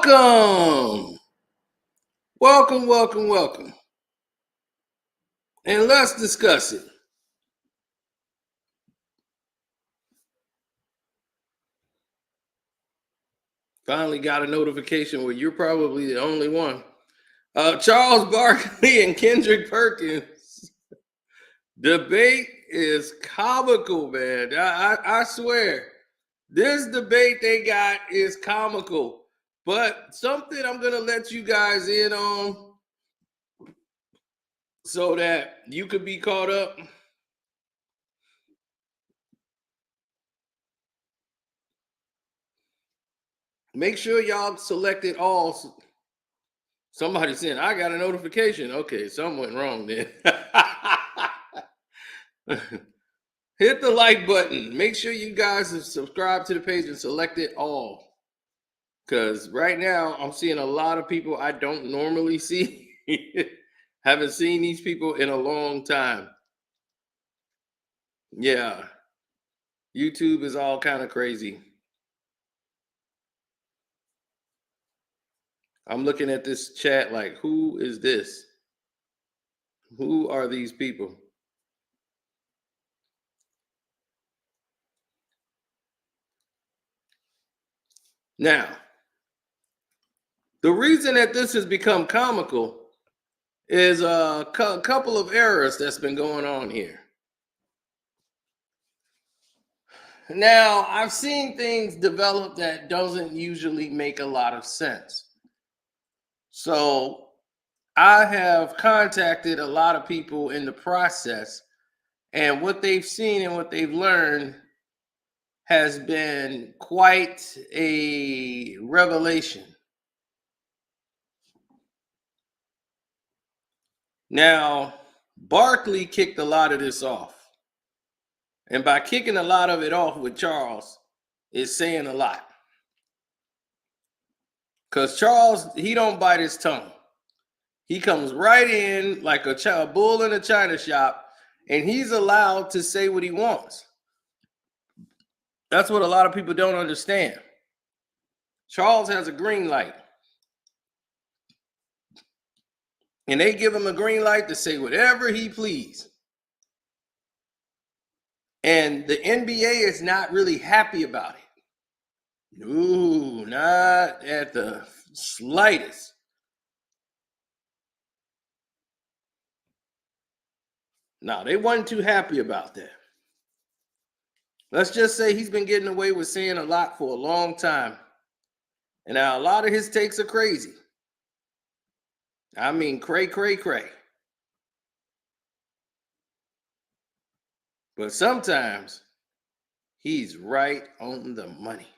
Welcome. Welcome, welcome, welcome. And let's discuss it. Finally got a notification where you're probably the only one. Charles Barkley and Kendrick Perkins debate is comical, man. I swear. This debate they got is comical. But something I'm going to let you guys in on so that you could be caught up. Make sure y'all selected all. Somebody said, I got a notification. Okay, something went wrong then. Hit the like button. Make sure you guys have subscribed to the page and selected all. Because right now, I'm seeing a lot of people I don't normally see. Haven't seen these people in a long time. Yeah. YouTube is all kind of crazy. I'm looking at this chat like, who is this? Who are these people? Now, the reason that this has become comical is a couple of errors that's been going on here. Now, I've seen things develop that doesn't usually make a lot of sense. So I have contacted a lot of people in the process, and what they've seen and what they've learned has been quite a revelation. Now, Barkley kicked a lot of this off. And by kicking a lot of it off with Charles, is saying a lot. Because Charles, he don't bite his tongue. He comes right in like a bull in a china shop, and he's allowed to say what he wants. That's what a lot of people don't understand. Charles has a green light. And they give him a green light to say whatever he please. And the NBA is not really happy about it. No, not at the slightest. No, they weren't too happy about that. Let's just say he's been getting away with saying a lot for a long time. And now a lot of his takes are crazy. I mean, cray. But sometimes he's right on the money.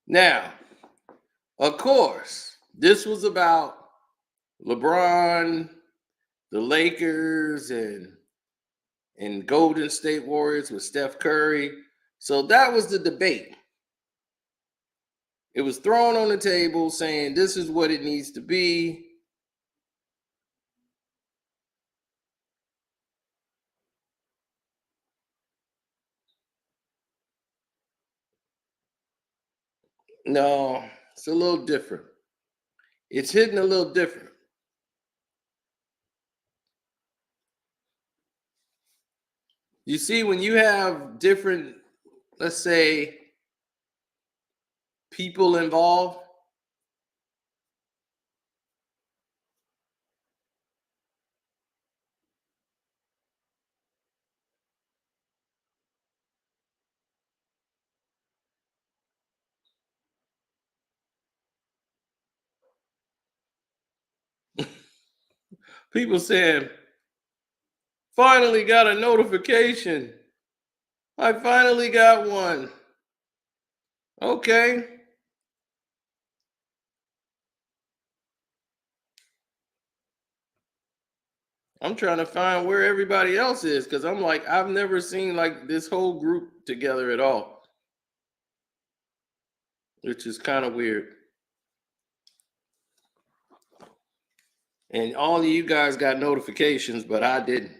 Now, of course, this was about LeBron, the Lakers, and Golden State Warriors with Steph Curry. So that was the debate. It was thrown on the table saying this is what it needs to be. No, it's a little different. It's hitting a little different. You see, when you have different, let's say, people involved, people saying, finally got a notification. I finally got one. Okay. I'm trying to find where everybody else is because I'm like, I've never seen like this whole group together at all, which is kind of weird. And all of you guys got notifications, but I didn't.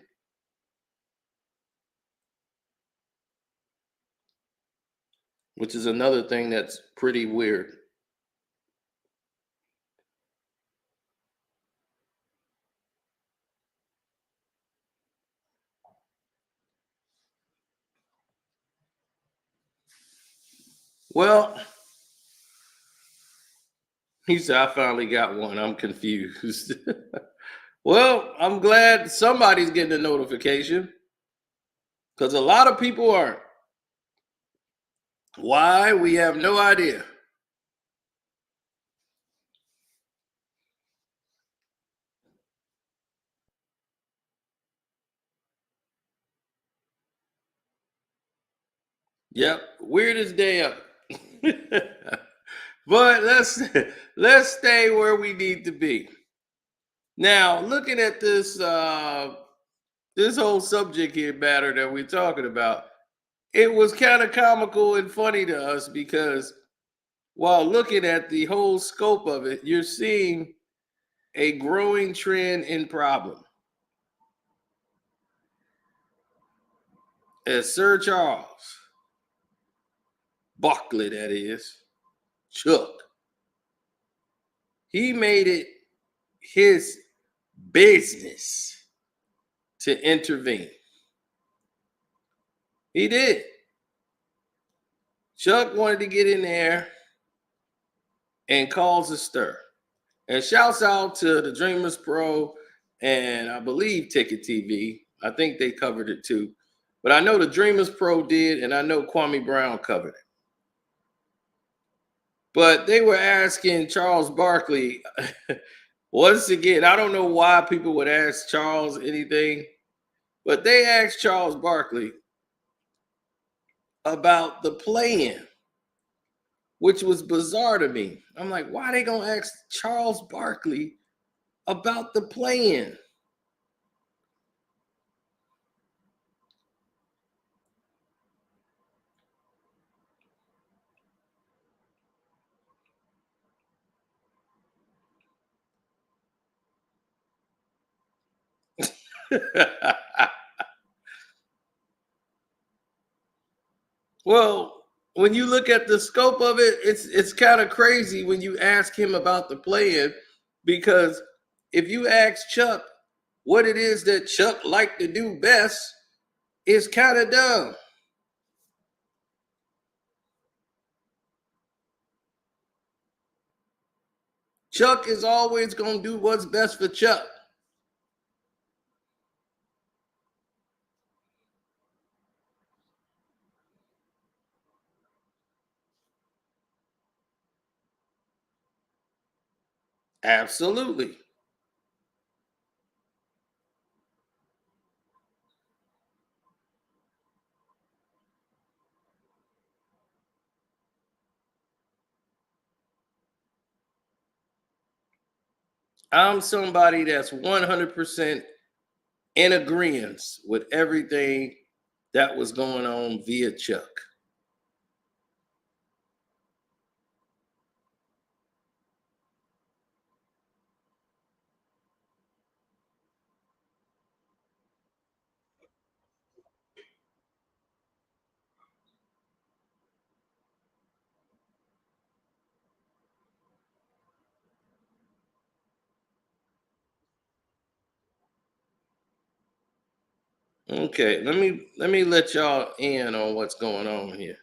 which is another thing that's pretty weird. Well, he said, I finally got one. I'm confused. Well, I'm glad somebody's getting a notification because a lot of people aren't. Why? We have no idea. Yep, weirdest day ever. But let's stay where we need to be. Now, looking at this whole subject here matter that we're talking about, it was kind of comical and funny to us because while looking at the whole scope of it, you're seeing a growing trend in problem. As Sir Charles Barkley, that is, Chuck, he made it his business to intervene. He did. Chuck wanted to get in there and cause a stir. And shouts out to the Dreamers Pro and I believe Ticket TV. I think they covered it too. But I know the Dreamers Pro did, and I know Kwame Brown covered it. But they were asking Charles Barkley, once again, I don't know why people would ask Charles anything, but they asked Charles Barkley about the play-in, which was bizarre to me. I'm like, why are they gonna ask Charles Barkley about the play-in? Well, when you look at the scope of it, it's kind of crazy when you ask him about the play-in, because if you ask Chuck what it is that Chuck liked to do best, it's kind of dumb. Chuck is always going to do what's best for Chuck. Absolutely. I'm somebody that's 100% in agreement with everything that was going on via Chuck. Okay, let me let y'all in on what's going on here.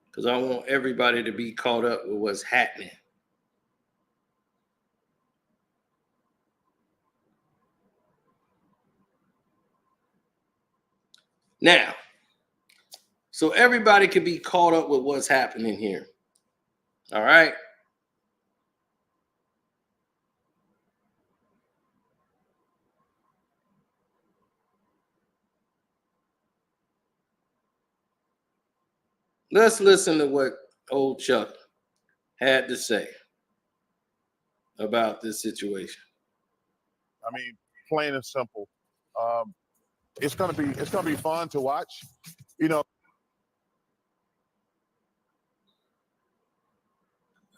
Because I want everybody to be caught up with what's happening. Now, so everybody can be caught up with what's happening here. All right. Let's listen to what old Chuck had to say about this situation. I mean, plain and simple. Um, it's gonna be fun to watch. You know,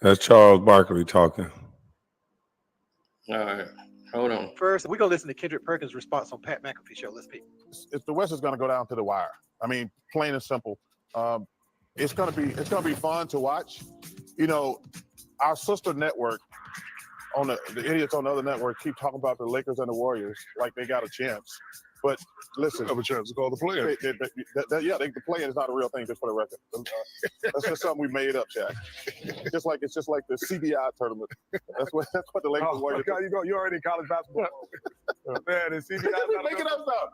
That's Charles Barkley talking. All right. Hold on. First, we're gonna listen to Kendrick Perkins' response on Pat McAfee show. Let's peep. If the West is going to go down to the wire, I mean, plain and simple. It's going to be fun to watch. You know, our sister network on the idiots on the other network keep talking about the Lakers and the Warriors like they got a chance. But listen, have a chance to call the players. The play-in is not a real thing, just for the record. That's just something we made up, Shaq. It's just like the CBI tournament. That's what the Lakers and Warriors. God, you're already in college basketball. Man, the CBI making up stuff.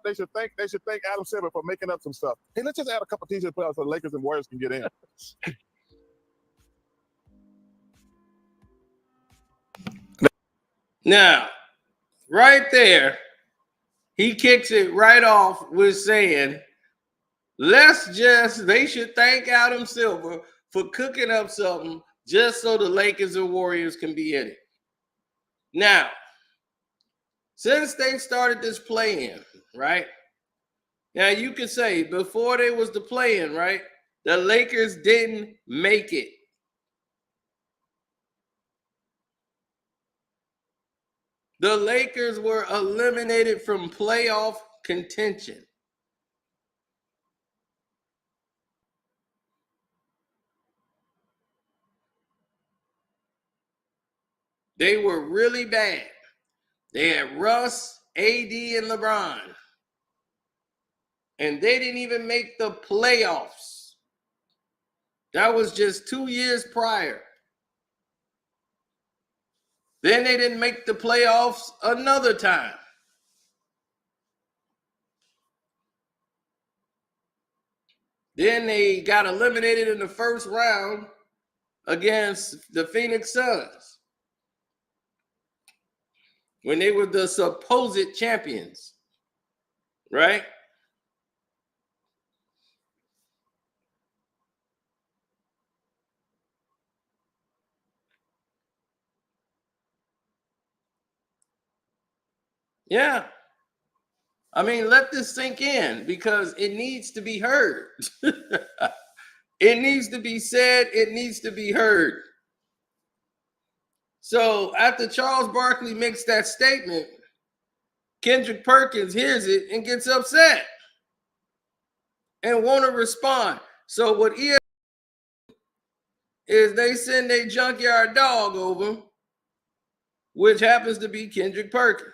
They should thank Adam Silver for making up some stuff. Hey, let's just add a couple teams to the playoffs so the Lakers and Warriors can get in. Now, right there, he kicks it right off with saying, they should thank Adam Silver for cooking up something just so the Lakers and Warriors can be in it. Now, since they started this play-in, right? Now, you could say before there was the play-in, right? The Lakers didn't make it. The Lakers were eliminated from playoff contention. They were really bad. They had Russ, AD, and LeBron. And they didn't even make the playoffs. That was just 2 years prior. Then they didn't make the playoffs another time. Then they got eliminated in the first round against the Phoenix Suns when they were the supposed champions, right? Yeah. I mean, let this sink in because it needs to be heard. It needs to be said. It needs to be heard. So after Charles Barkley makes that statement, Kendrick Perkins hears it and gets upset and want to respond. So what is they send a junkyard dog over, which happens to be Kendrick Perkins.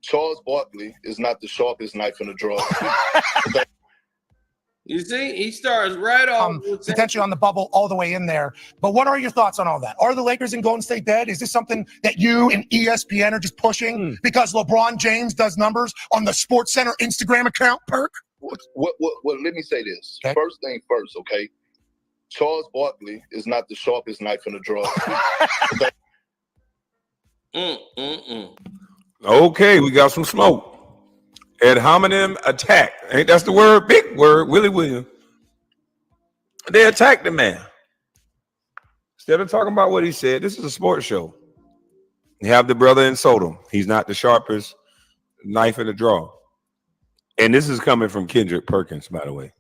Charles Barkley is not the sharpest knife in the drawer. You see, he starts right off potentially on the bubble all the way in there. But what are your thoughts on all that? Are the Lakers and Golden State dead? Is this something that you and ESPN are just pushing because LeBron James does numbers on the Sports Center Instagram account, Perk? Well, let me say this. Okay. First thing first, okay? Charles Barkley is not the sharpest knife in the drawer. Okay, we got some smoke. Ad hominem attack. Ain't that's the word? Big word, Willie Williams. They attacked the man. Instead of talking about what he said, this is a sports show. You have the brother insult him. He's not the sharpest knife in the drawer. And this is coming from Kendrick Perkins, by the way.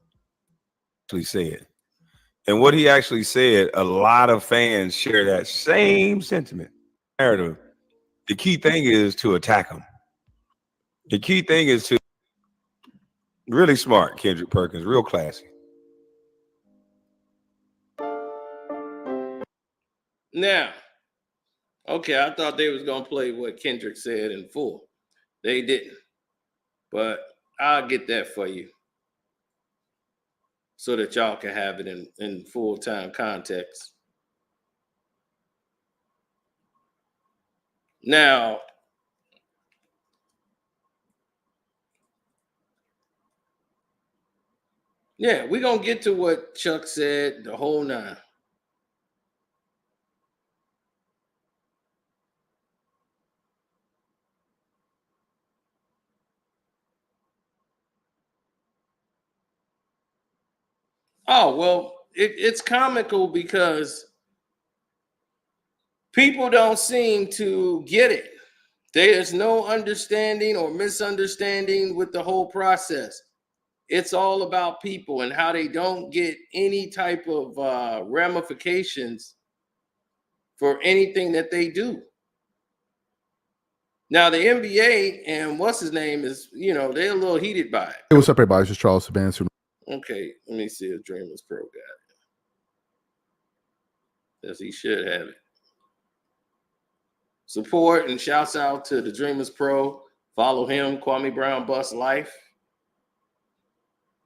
Actually said. And what he actually said, a lot of fans share that same sentiment. Narrative. The key thing is to attack him. The key thing is to really smart, Kendrick Perkins, real classy. Now, okay, I thought they was going to play what Kendrick said in full. They didn't. But I'll get that for you so that y'all can have it in full-time context. Now, yeah, we're going to get to what Chuck said, the whole nine. Oh, well, it's comical because people don't seem to get it. There's no understanding or misunderstanding with the whole process. It's all about people and how they don't get any type of ramifications for anything that they do. Now, the NBA and what's his name is, they're a little heated by it. Hey, what's up, everybody? It's just Charles Saban. Okay, let me see if Dreamers Pro got it. Yes, he should have it. Support and shouts out to the Dreamers Pro. Follow him, Kwame Brown Bust Life.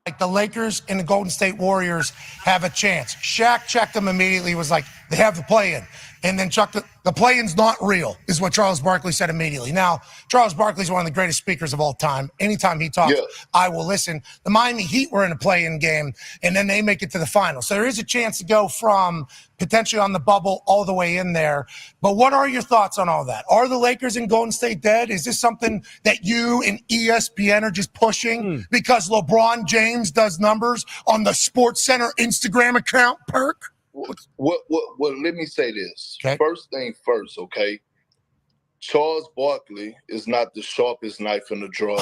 Like the Lakers and the Golden State Warriors have a chance. Shaq checked them immediately, was like, they have the play-in. And then Chuck, the play-in's not real, is what Charles Barkley said immediately. Now, Charles Barkley's one of the greatest speakers of all time. Anytime he talks, I will listen. The Miami Heat were in a play-in game, and then they make it to the final. So there is a chance to go from potentially on the bubble all the way in there. But what are your thoughts on all that? Are the Lakers and Golden State dead? Is this something that you and ESPN are just pushing because LeBron James does numbers on the Sports Center Instagram account, Perk? Well, let me say this. Okay. First thing first, okay? Charles Barkley is not the sharpest knife in the drawer.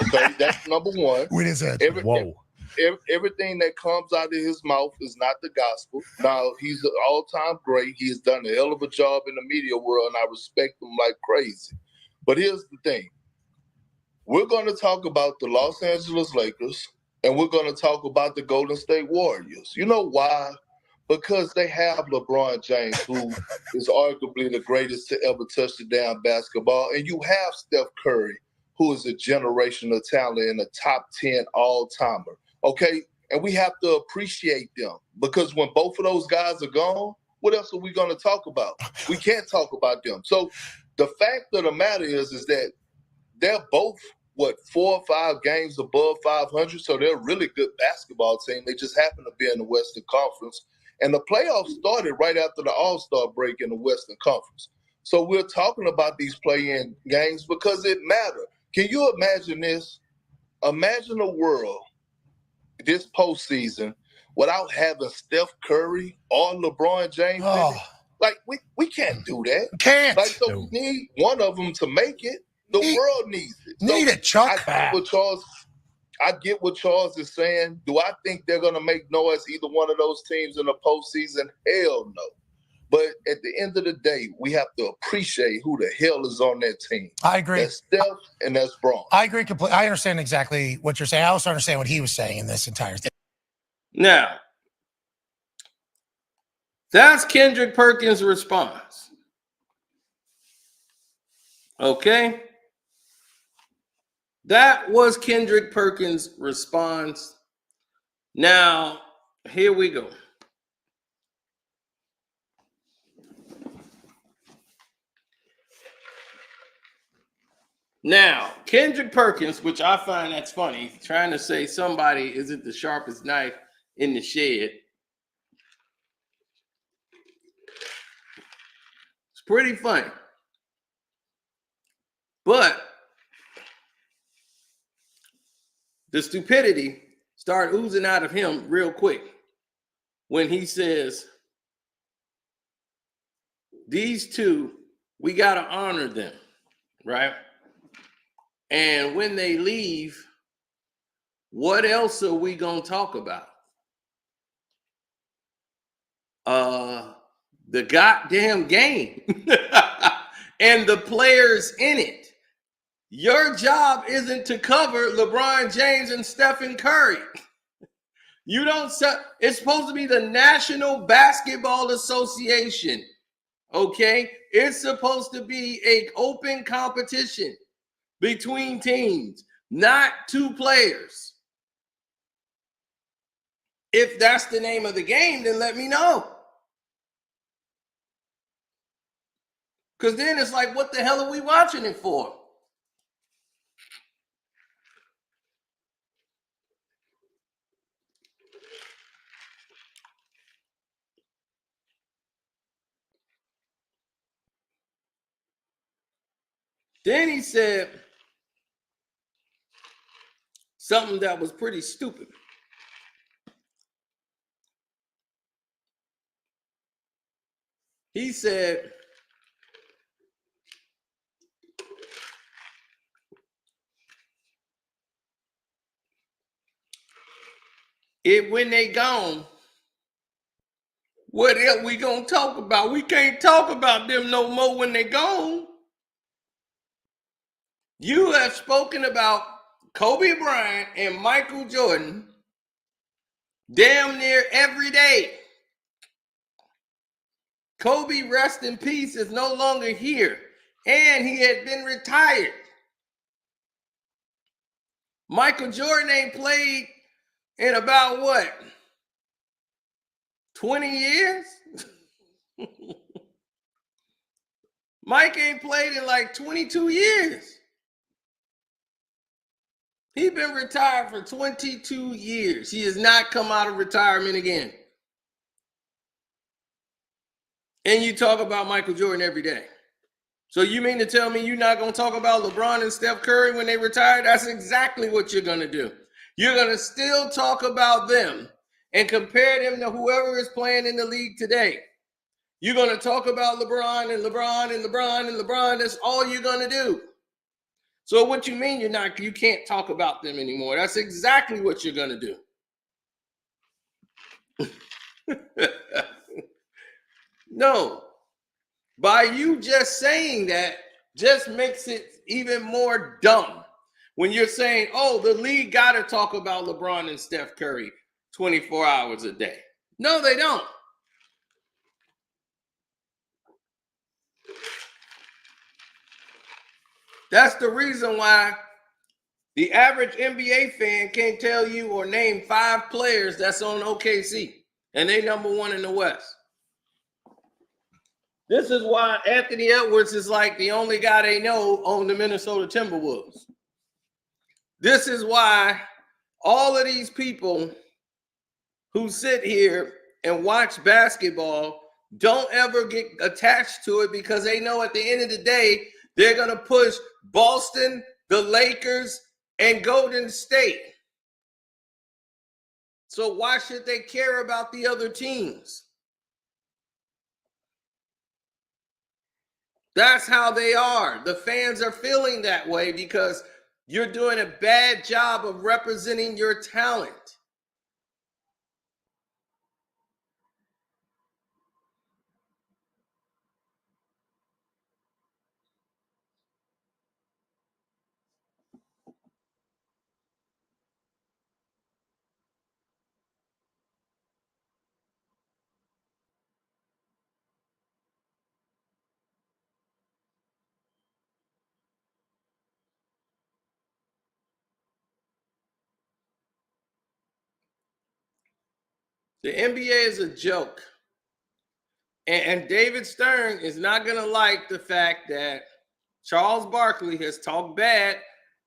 Okay, that's number one. What is that? Everything that comes out of his mouth is not the gospel. Now, he's an all-time great. He has done a hell of a job in the media world, and I respect him like crazy. But here's the thing. We're going to talk about the Los Angeles Lakers, and we're going to talk about the Golden State Warriors. You know why? Because they have LeBron James, who is arguably the greatest to ever touch the damn basketball. And you have Steph Curry, who is a generational talent and a top 10 all-timer. Okay? And we have to appreciate them. Because when both of those guys are gone, what else are we going to talk about? We can't talk about them. So the fact of the matter is that they're both, 4 or 5 games above 500, so they're a really good basketball team. They just happen to be in the Western Conference. And the playoffs started right after the All-Star break in the Western Conference. So we're talking about these play-in games because it matters. Can you imagine this? Imagine a world this postseason without having Steph Curry or LeBron James in it. Like, we can't do that. Can't. Like, so we need one of them to make it. The world needs it. Need it, Chuck. I get what Charles is saying. Do I think they're going to make noise, either one of those teams in the postseason? Hell no. But at the end of the day, we have to appreciate who the hell is on that team. I agree. That's Steph and that's Braun. I agree completely. I understand exactly what you're saying. I also understand what he was saying in this entire thing. Now, that's Kendrick Perkins' response. Okay? That was Kendrick Perkins' response. Now, here we go. Now, Kendrick Perkins, which I find that's funny, trying to say somebody isn't the sharpest knife in the shed. It's pretty funny. But the stupidity started oozing out of him real quick when he says, these two, we got to honor them, right? And when they leave, what else are we going to talk about? The goddamn game and the players in it. Your job isn't to cover LeBron James and Stephen Curry. You don't. It's supposed to be the National Basketball Association. Okay, it's supposed to be an open competition between teams, not two players. If that's the name of the game, then let me know. Because then it's like, what the hell are we watching it for? Then he said something that was pretty stupid. He said, when they gone, what else we gonna talk about? We can't talk about them no more when they gone. You have spoken about Kobe Bryant and Michael Jordan damn near every day. Kobe, rest in peace, is no longer here, and he had been retired. Michael Jordan ain't played in about what? 20 years? Mike ain't played in like 22 years. He's been retired for 22 years. He has not come out of retirement again. And you talk about Michael Jordan every day. So you mean to tell me you're not going to talk about LeBron and Steph Curry when they retire? That's exactly what you're going to do. You're going to still talk about them and compare them to whoever is playing in the league today. You're going to talk about LeBron and LeBron and LeBron and LeBron. That's all you're going to do. So what you mean you can't talk about them anymore? That's exactly what you're going to do. No. By you just saying that just makes it even more dumb. When you're saying, oh, the league got to talk about LeBron and Steph Curry 24 hours a day. No, they don't. That's the reason why the average NBA fan can't tell you or name 5 players that's on OKC, and they number 1 in the West. This is why Anthony Edwards is like the only guy they know on the Minnesota Timberwolves. This is why all of these people who sit here and watch basketball don't ever get attached to it, because they know at the end of the day, they're going to push Boston, the Lakers, and Golden State. So why should they care about the other teams? That's how they are. The fans are feeling that way because you're doing a bad job of representing your talent. The NBA is a joke. And David Stern is not going to like the fact that Charles Barkley has talked bad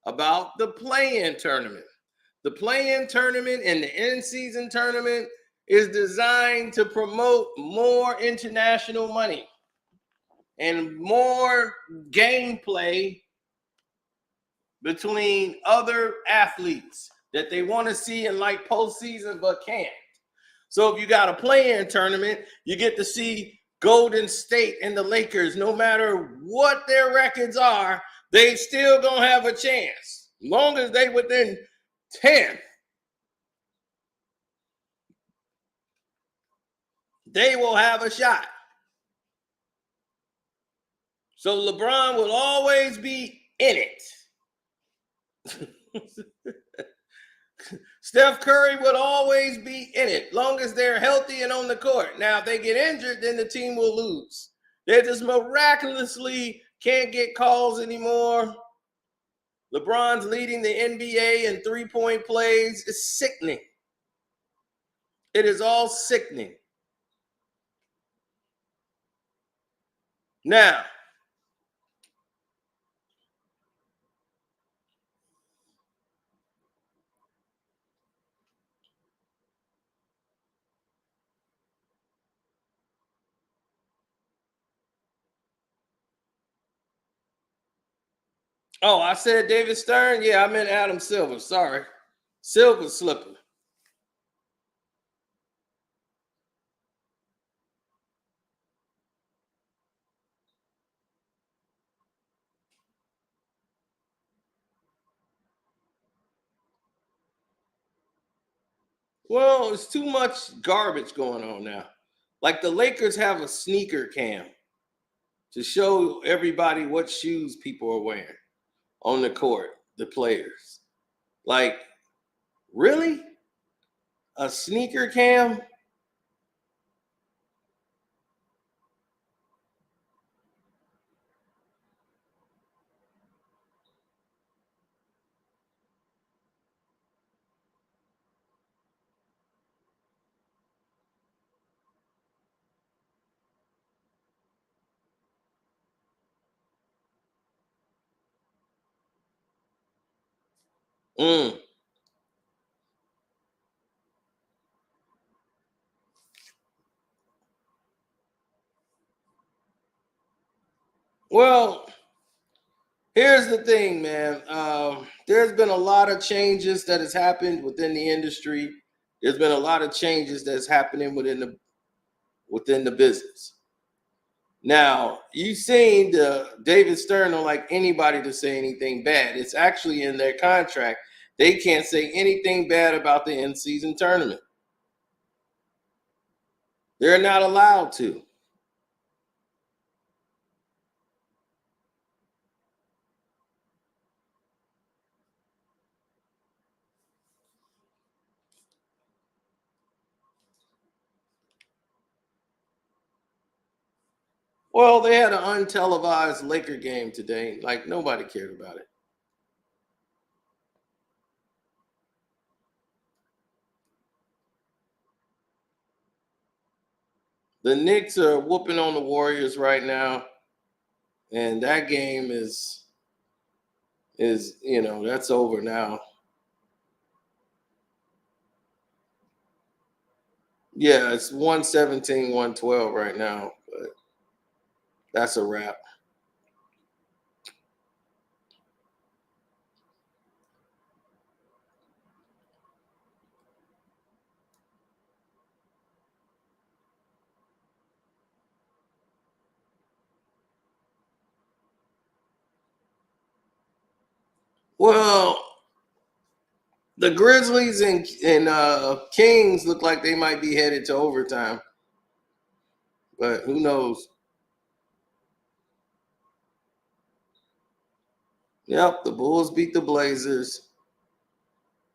about the play-in tournament. The play-in tournament and the in-season tournament is designed to promote more international money and more gameplay between other athletes that they want to see in like postseason but can't. So if you got a play-in tournament, you get to see Golden State and the Lakers. No matter what their records are, they still gonna have a chance. As long as they within 10, they will have a shot. So LeBron will always be in it. Steph Curry would always be in it, long as they're healthy and on the court. Now, if they get injured, then the team will lose. They just miraculously can't get calls anymore. LeBron's leading the NBA in three-point plays. It's sickening. It is all sickening. Now, oh, I said David Stern? Yeah, I meant Adam Silver. Sorry. Silver slipper. Well, it's too much garbage going on now. Like the Lakers have a sneaker cam to show everybody what shoes people are wearing on the court, the players. Like, really? A sneaker cam? Mm. Well, here's the thing, man. There's been a lot of changes that has happened within the industry. There's been a lot of changes that's happening within the business. Now, you've seen David Stern don't like anybody to say anything bad. It's actually in their contract. They can't say anything bad about the in-season tournament. They're not allowed to. Well, they had an untelevised Laker game today. Like, nobody cared about it. The Knicks are whooping on the Warriors right now. And that game is that's over now. Yeah, it's 117, 112 right now, but that's a wrap. Well, the Grizzlies and Kings look like they might be headed to overtime, but who knows? Yep, the Bulls beat the Blazers,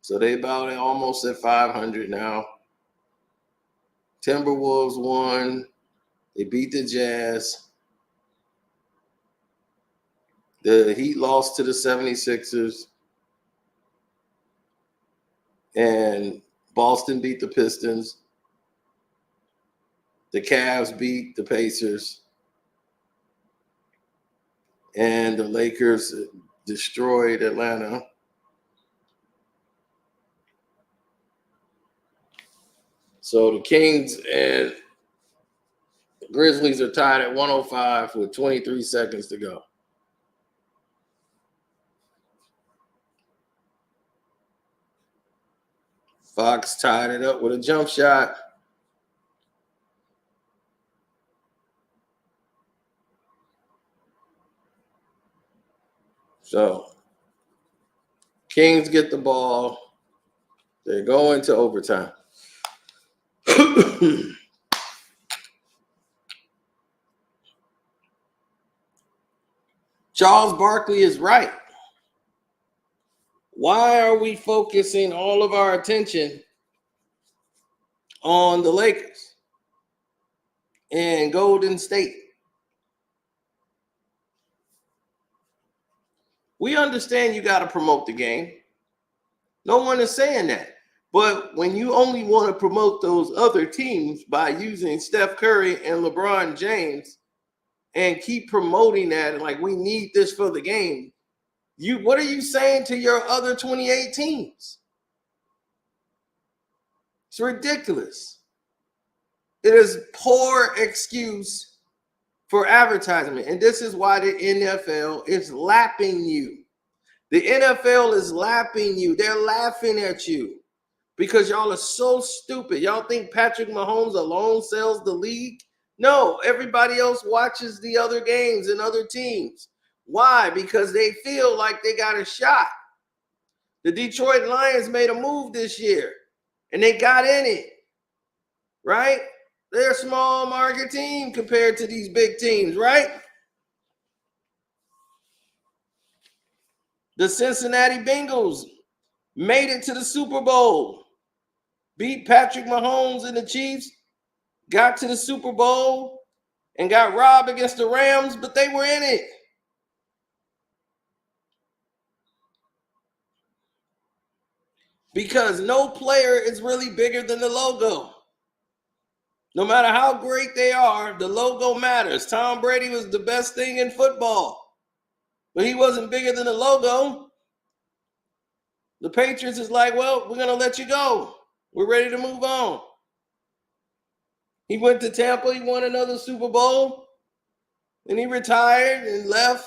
so they about almost at 500 now. Timberwolves won. They beat the Jazz. The Heat lost to the 76ers. And Boston beat the Pistons. The Cavs beat the Pacers. And the Lakers destroyed Atlanta. So the Kings and Grizzlies are tied at 105 with 23 seconds to go. Fox tied it up with a jump shot. So Kings get the ball. They're going to overtime. Charles Barkley is right. Why are we focusing all of our attention on the Lakers and Golden State? We understand you got to promote the game. No one is saying that. But when you only want to promote those other teams by using Steph Curry and LeBron James and keep promoting that, and like, we need this for the game, what are you saying to your other 28 teams? It's ridiculous. It is poor excuse for advertisement. And this is why the NFL is lapping you. The NFL is lapping you. They're laughing at you because y'all are so stupid. Y'all think Patrick Mahomes alone sells the league? No, everybody else watches the other games and other teams. Why? Because they feel like they got a shot. The Detroit Lions made a move this year, and they got in it, right? They're a small market team compared to these big teams, right? The Cincinnati Bengals made it to the Super Bowl, beat Patrick Mahomes and the Chiefs, got to the Super Bowl, and got robbed against the Rams, but they were in it. Because no player is really bigger than the logo. No matter how great they are, the logo matters. Tom Brady was the best thing in football, but he wasn't bigger than the logo. The Patriots is like, well, we're going to let you go. We're ready to move on. He went to Tampa. He won another Super Bowl. And he retired and left.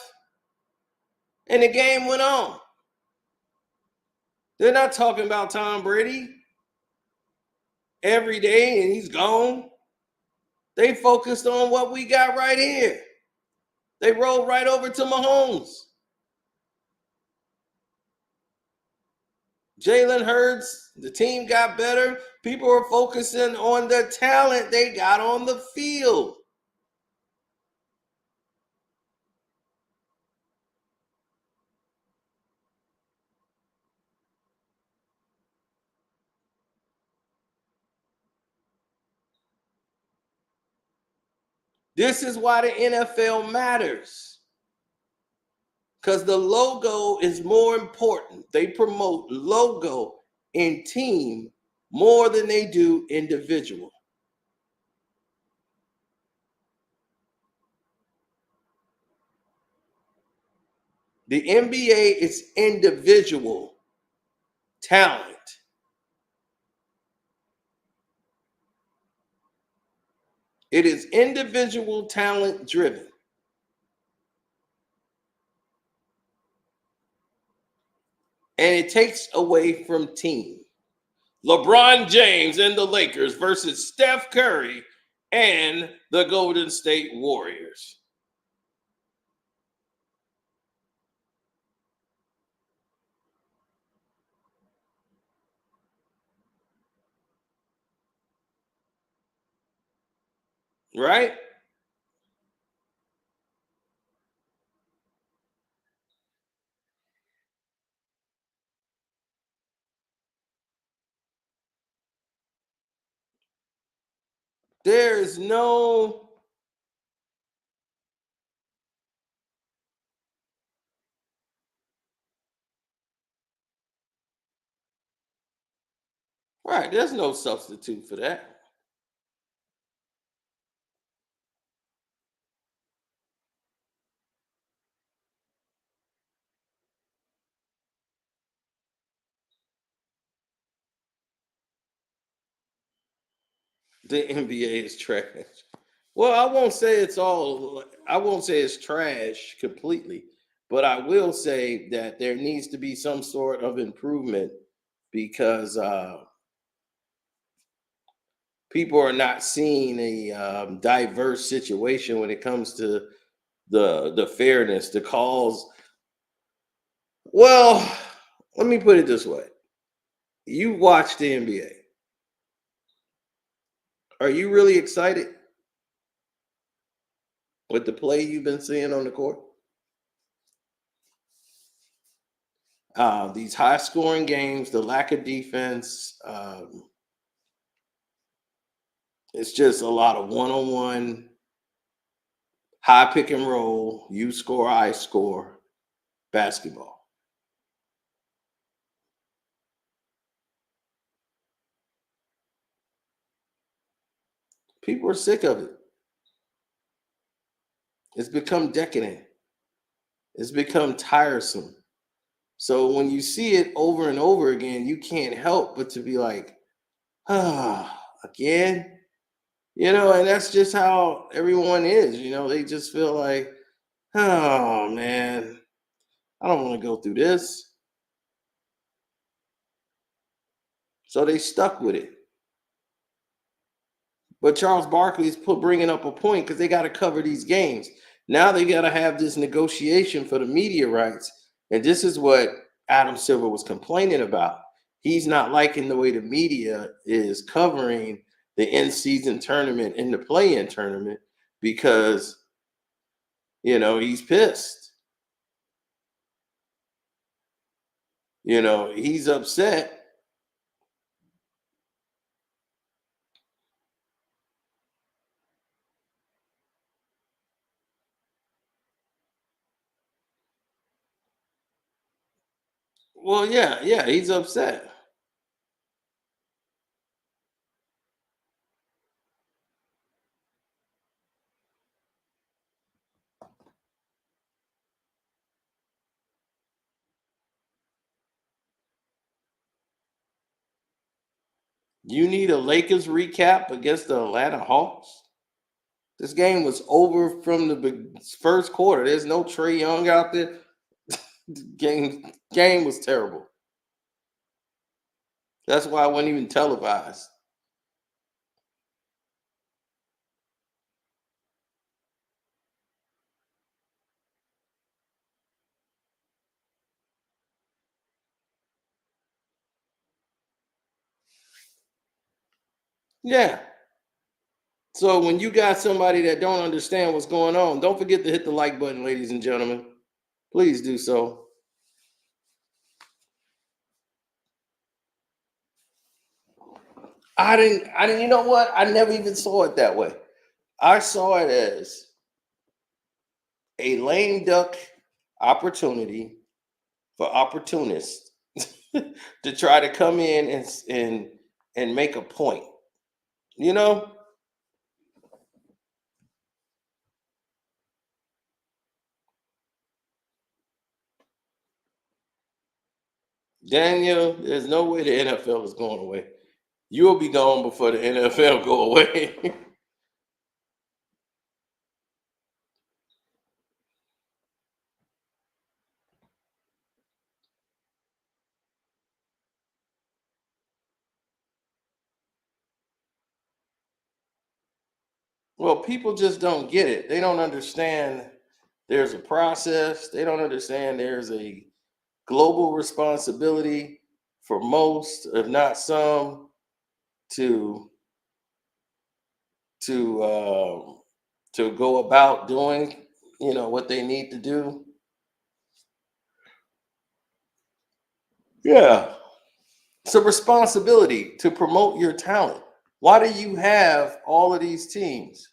And the game went on. They're not talking about Tom Brady every day and he's gone. They focused on what we got right here. They rolled right over to Mahomes. Jalen Hurts, the team got better. People are focusing on the talent they got on the field. This is why the NFL matters. Because the logo is more important. They promote logo and team more than they do individual. The NBA is individual talent. It is individual talent driven. And it takes away from team. LeBron James and the Lakers versus Steph Curry and the Golden State Warriors. Right? There is no right. There's no substitute for that. The NBA is trash. Well, I won't say it's trash completely, but I will say that there needs to be some sort of improvement because people are not seeing a diverse situation when it comes to the fairness, the calls. Well, let me put it this way. You watch the NBA. Are you really excited with the play you've been seeing on the court? These high scoring games, the lack of defense, it's just a lot of one-on-one, high pick and roll, you score, I score basketball. People are sick of it. It's become decadent. It's become tiresome. So when you see it over and over again, you can't help but to be like, again? And that's just how everyone is. They just feel like, oh, man, I don't want to go through this. So they stuck with it. But Charles Barkley is bringing up a point because they got to cover these games. Now they got to have this negotiation for the media rights. And this is what Adam Silver was complaining about. he's not liking the way the media is covering the in-season tournament and the play-in tournament because, he's pissed. He's upset. Well, yeah, he's upset. You need a Lakers recap against the Atlanta Hawks? This game was over from the first quarter. There's no Trae Young out there. Game was terrible. That's why it wasn't even televised. Yeah. So when you got somebody that don't understand what's going on, don't forget to hit the like button, ladies and gentlemen. Please do so. I didn't, you know what? I never even saw it that way. I saw it as a lame duck opportunity for opportunists to try to come in and make a point. Daniel, there's no way the NFL is going away. You'll be gone before the NFL go away. Well, people just don't get it. They don't understand there's a process. They don't understand there's a global responsibility for most, if not some, to to go about doing, what they need to do. Yeah, it's a responsibility to promote your talent. Why do you have all of these teams?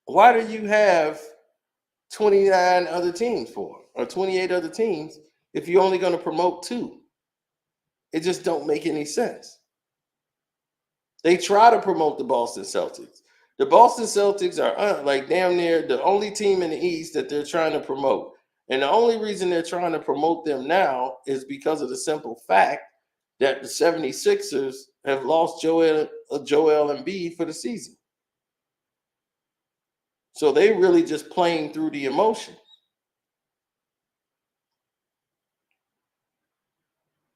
Why do you have 29 other teams for, or 28 other teams, if you're only going to promote 2? It just don't make any sense. They try to promote the Boston Celtics. The Boston Celtics are like damn near the only team in the East that they're trying to promote. And the only reason they're trying to promote them now is because of the simple fact that the 76ers have lost Joel Embiid for the season. So they really just playing through the emotion.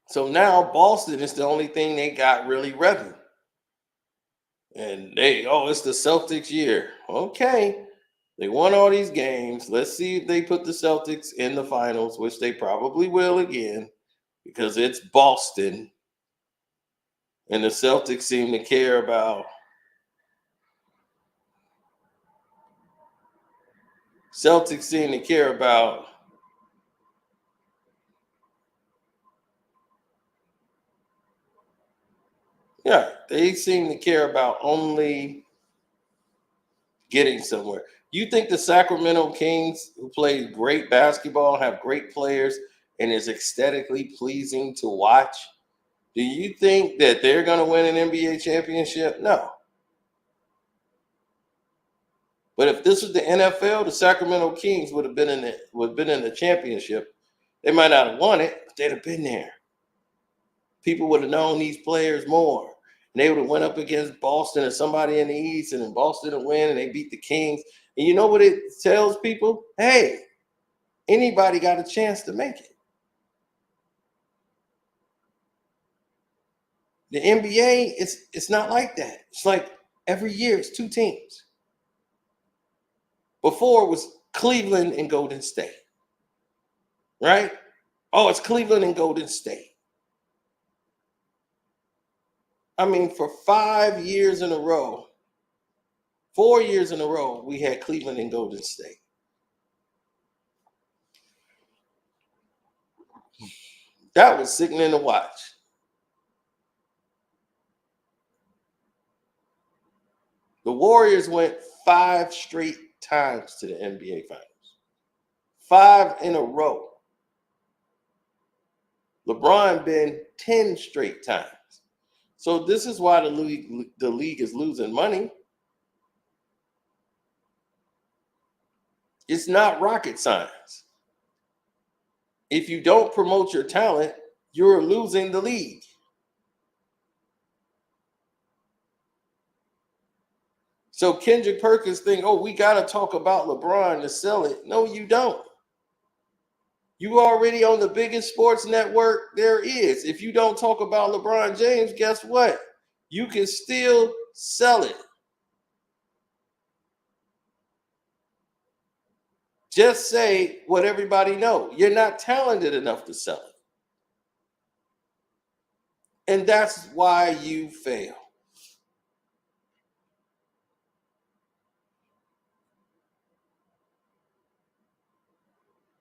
So now Boston is the only thing they got really revving. And it's the Celtics year. Okay. They won all these games. Let's see if they put the Celtics in the finals, which they probably will again, because it's Boston. And the Celtics seem to care about they seem to care about only getting somewhere. You think the Sacramento Kings, who play great basketball, have great players, and is aesthetically pleasing to watch, do you think that they're going to win an NBA championship? No. But if this was the NFL, the Sacramento Kings would have been in the championship. They might not have won it, but they'd have been there. People would have known these players more. And they would have went up against Boston or somebody in the East, and then Boston would win, and they beat the Kings. And you know what it tells people? Hey, anybody got a chance to make it. The NBA, it's not like that. It's like every year it's 2 teams. Before it was Cleveland and Golden State. Right? Oh, it's Cleveland and Golden State. I mean, for 5 years in a row, 4 years in a row, we had Cleveland and Golden State. That was sickening to watch. The Warriors went 5 straight times to the NBA Finals. 5 in a row. LeBron been 10 straight times. So this is why the league is losing money. It's not rocket science. If you don't promote your talent, you're losing the league. So Kendrick Perkins think, oh, we got to talk about LeBron to sell it. No, you don't. You already on the biggest sports network there is. If you don't talk about LeBron James, guess what? You can still sell it. Just say what everybody knows. You're not talented enough to sell it. And that's why you fail.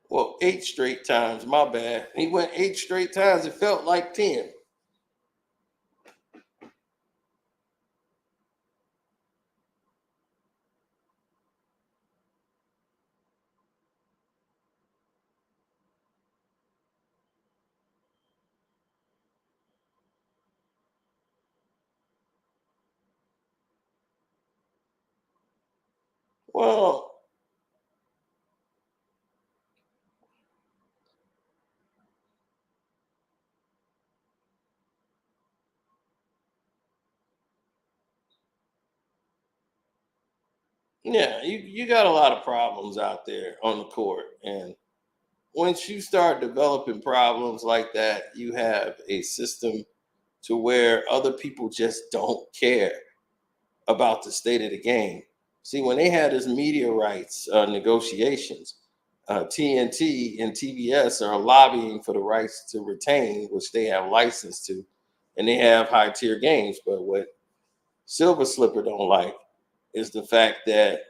Well, 8 straight times, my bad. He went 8 straight times. It felt like 10. Well, yeah, you got a lot of problems out there on the court. And once you start developing problems like that, you have a system to where other people just don't care about the state of the game. See, when they had this media rights negotiations, TNT and TBS are lobbying for the rights to retain, which they have license to, and they have high tier games. But what Silver Slipper don't like is the fact that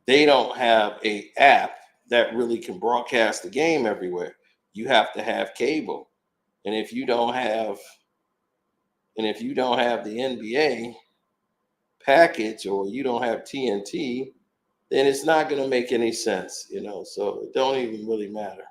they don't have a app that really can broadcast the game everywhere. You have to have cable, and if you don't have the NBA package or you don't have TNT, then it's not going to make any sense, so it don't even really matter.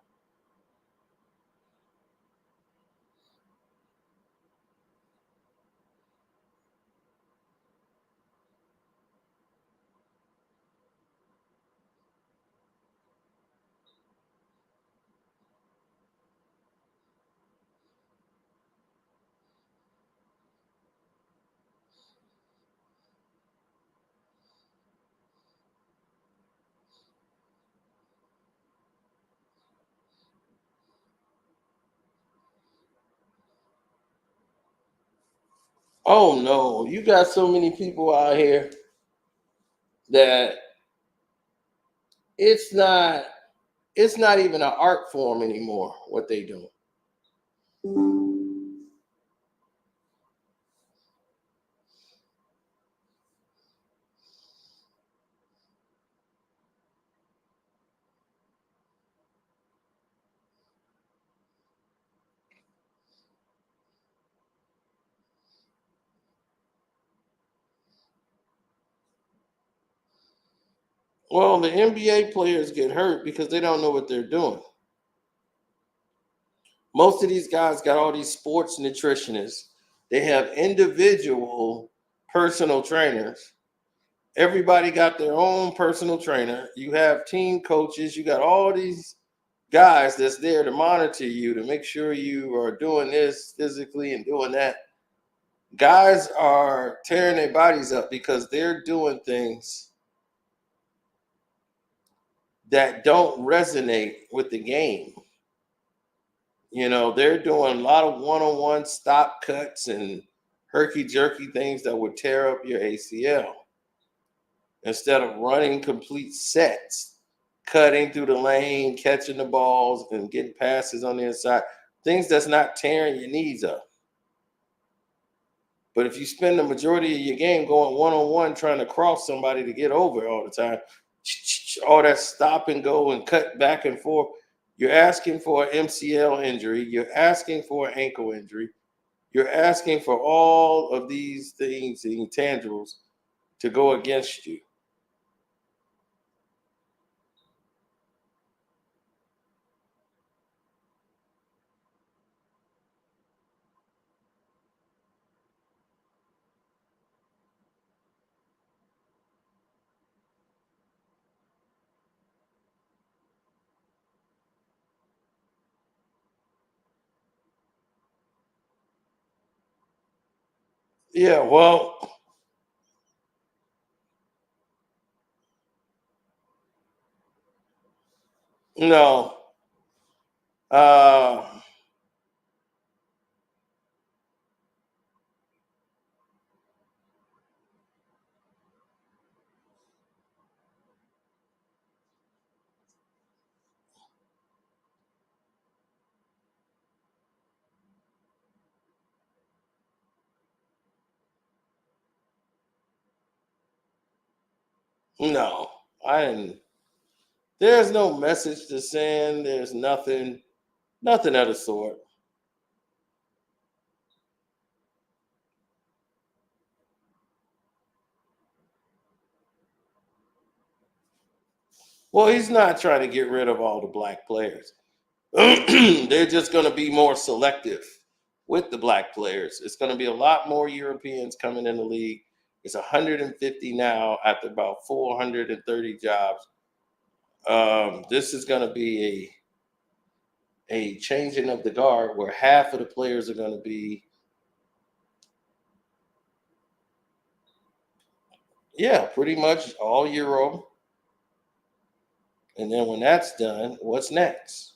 Oh no, you got so many people out here that it's not even an art form anymore what they do. Well, the NBA players get hurt because they don't know what they're doing. Most of these guys got all these sports nutritionists. They have individual personal trainers. Everybody got their own personal trainer. You have team coaches. You got all these guys that's there to monitor you, to make sure you are doing this physically and doing that. Guys are tearing their bodies up because they're doing things that don't resonate with the game. They're doing a lot of one-on-one stop cuts and herky-jerky things that would tear up your ACL. instead of running complete sets, cutting through the lane, catching the balls, and getting passes on the inside, things that's not tearing your knees up. But if you spend the majority of your game going one-on-one trying to cross somebody to get over all the time, all that stop and go and cut back and forth, you're asking for an MCL injury. You're asking for an ankle injury. You're asking for all of these things, the intangibles, to go against you. Yeah, well, no. Uh, no. I didn't. There's no message to send. There's nothing of the sort. Well, he's not trying to get rid of all the black players. They're just going to be more selective with the black players. It's going to be a lot more Europeans coming in the league. It's 150 now after about 430 jobs. This is going to be a changing of the guard where half of the players are going to be, yeah, pretty much all Euro. And then when that's done, what's next?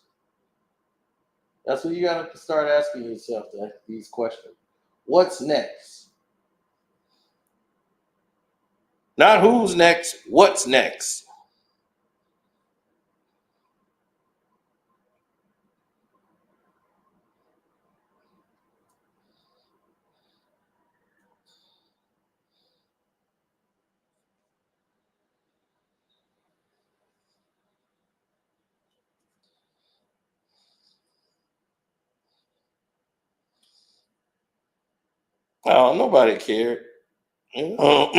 That's what you got to start asking yourself these questions. What's next? Not who's next, what's next? Oh, nobody cared. You know,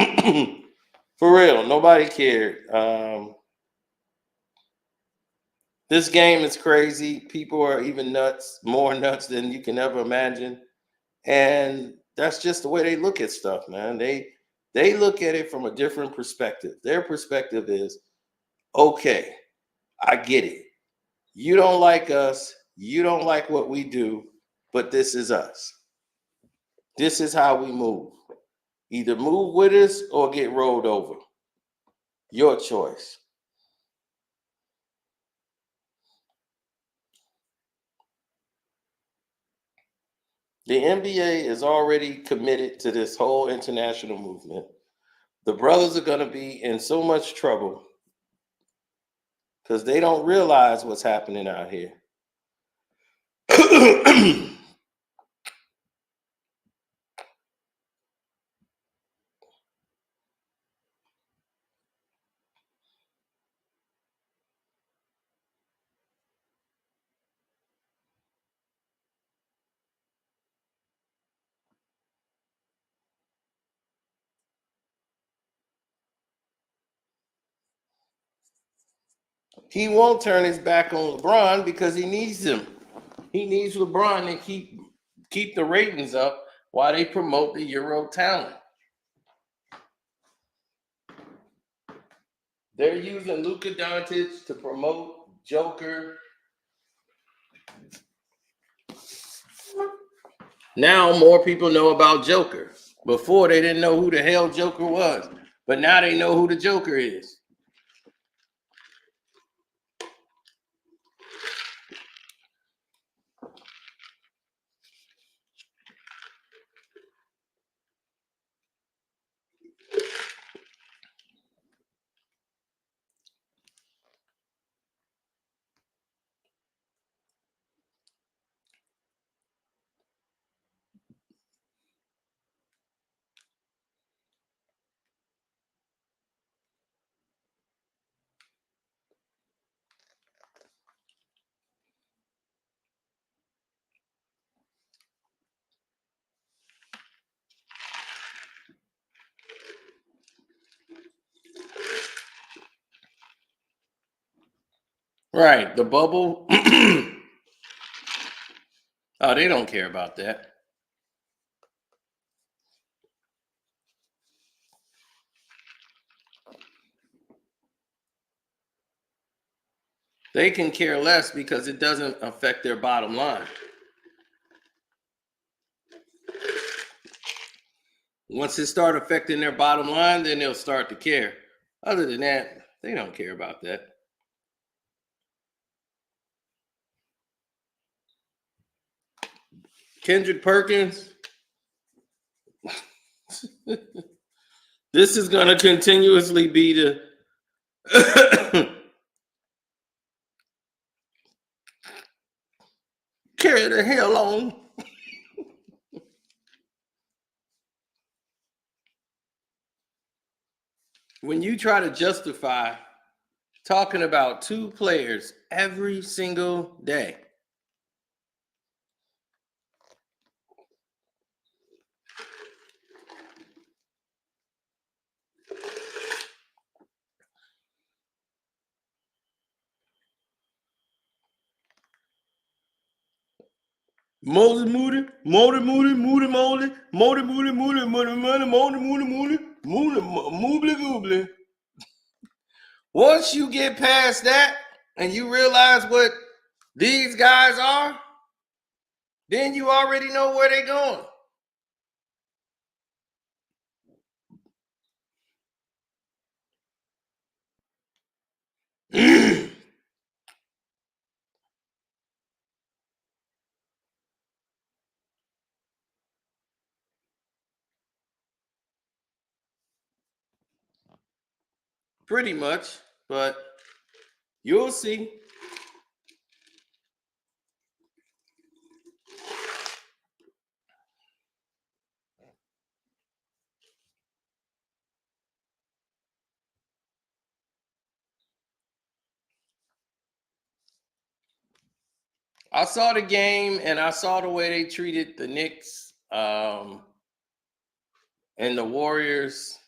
for real, nobody cared. This game is crazy. People are even nuts, more nuts than you can ever imagine. And that's just the way they look at stuff, man. They look at it from a different perspective. Their perspective is, okay, I get it. You don't like us, you don't like what we do, but this is us. This is how we move. Either move with us or get rolled over. Your choice. The NBA is already committed to this whole international movement. The brothers are going to be in so much trouble because they don't realize what's happening out here. He won't turn his back on LeBron because he needs him. He needs LeBron to keep the ratings up while they promote the Euro talent. They're using Luka Doncic to promote Joker. Now more people know about Joker. Before they didn't know who the hell Joker was, but now they know who the Joker is. Right, the bubble. Oh, they don't care about that. They can care less because it doesn't affect their bottom line. Once it start affecting their bottom line, then they'll start to care. Other than that, they don't care about that. Kendrick Perkins. This is going to continuously be the carry the hell on. When you try to justify talking about two players every single day, Moses Moody, Moody, Moody, Moody, Moody, Moody, Moody, Moody, Moody, Moody, Moody, Moody, Moody, Moody, Moody, Goobly. Once you get past that and you realize what these guys are, then you already know where they're going. Pretty much, but you'll see. I saw the game and I saw the way they treated the Knicks and the Warriors.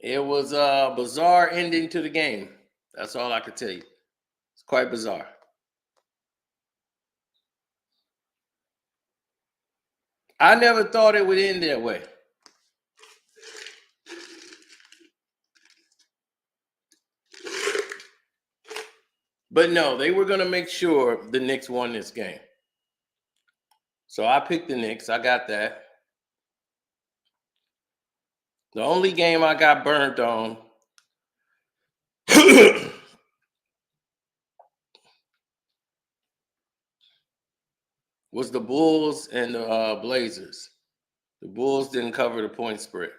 It was a bizarre ending to the game. That's all I could tell you. It's quite bizarre. I never thought it would end that way. But no, they were going to make sure the Knicks won this game. So I picked the Knicks. I got that. The only game I got burnt on was the Bulls and the Blazers. The Bulls didn't cover the point spread.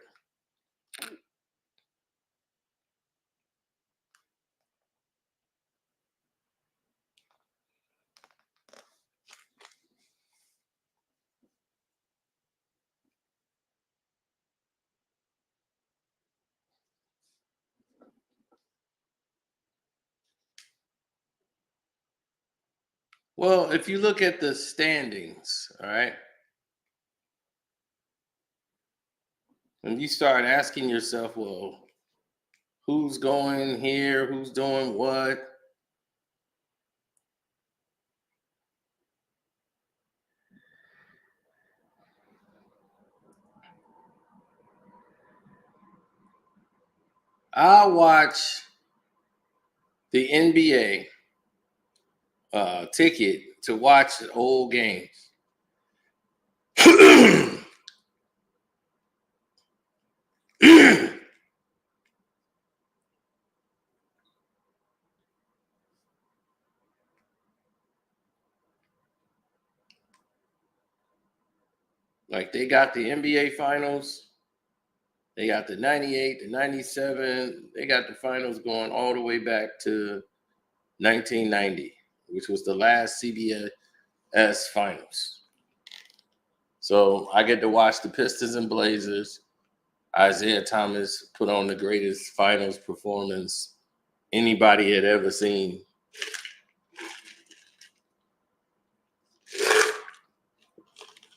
Well, if you look at the standings, all right, and you start asking yourself, well, who's going here? Who's doing what? I watch the NBA ticket to watch old games. Like they got the NBA finals, they got the 98, the 97, they got the finals going all the way back to 1990, which was the last CBS finals. So I get to watch the Pistons and Blazers. Isaiah Thomas put on the greatest finals performance anybody had ever seen.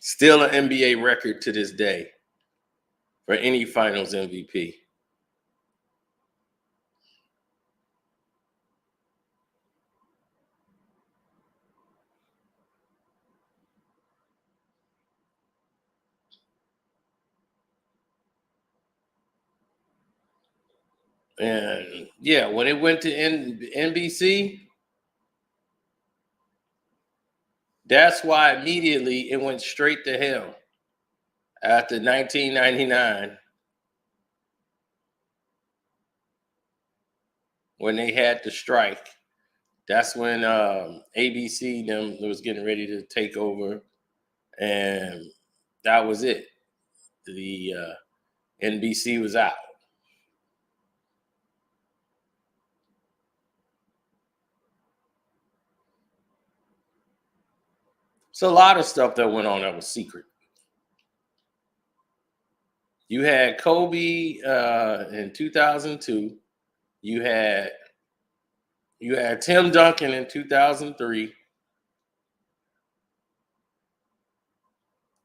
Still an NBA record to this day for any finals MVP. And yeah, when it went to NBC, that's why immediately it went straight to hell after 1999 when they had the strike. That's when ABC them was getting ready to take over, and that was it. The NBC was out. So a lot of stuff that went on that was secret. You had Kobe in 2002. You had Tim Duncan in 2003.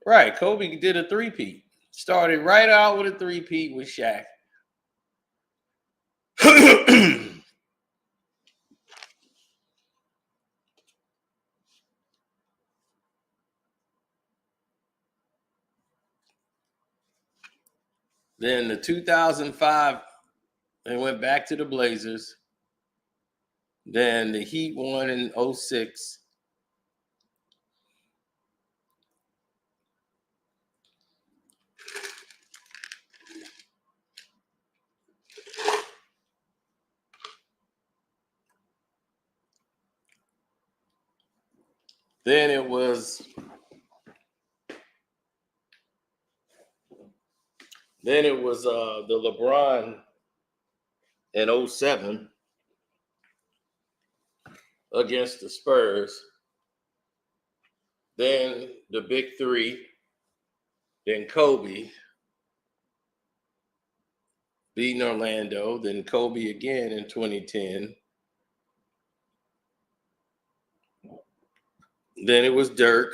Right, Kobe did a three-peat. Started right out with a three-peat with Shaq. Then the 2005, they went back to the Blazers. Then the Heat won in 06. Then it was the LeBron in 07 against the Spurs. Then the big three. Then Kobe beating Orlando. Then Kobe again in 2010. Then it was Dirk.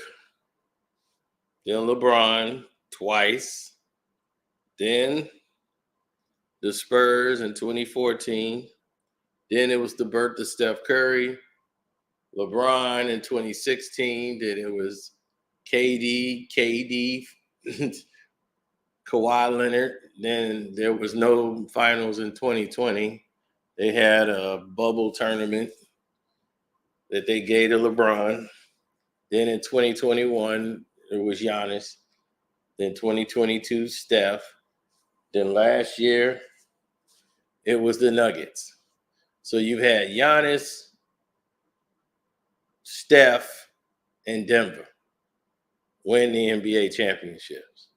Then LeBron twice. Then the Spurs in 2014. Then it was the birth of Steph Curry. LeBron in 2016. Then it was KD, Kawhi Leonard. Then there was no finals in 2020. They had a bubble tournament that they gave to LeBron. Then in 2021, it was Giannis. Then 2022, Steph. Then last year, it was the Nuggets. So you had Giannis, Steph, and Denver win the NBA championships.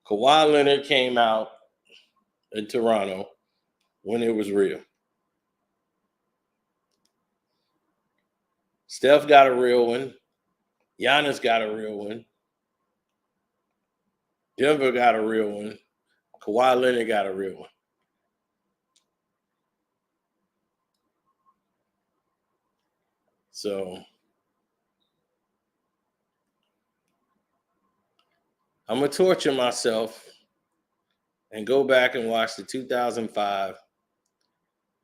Kawhi Leonard came out in Toronto when it was real. Steph got a real one. Giannis got a real one. Denver got a real one. Kawhi Leonard got a real one. So I'm going to torture myself and go back and watch the 2005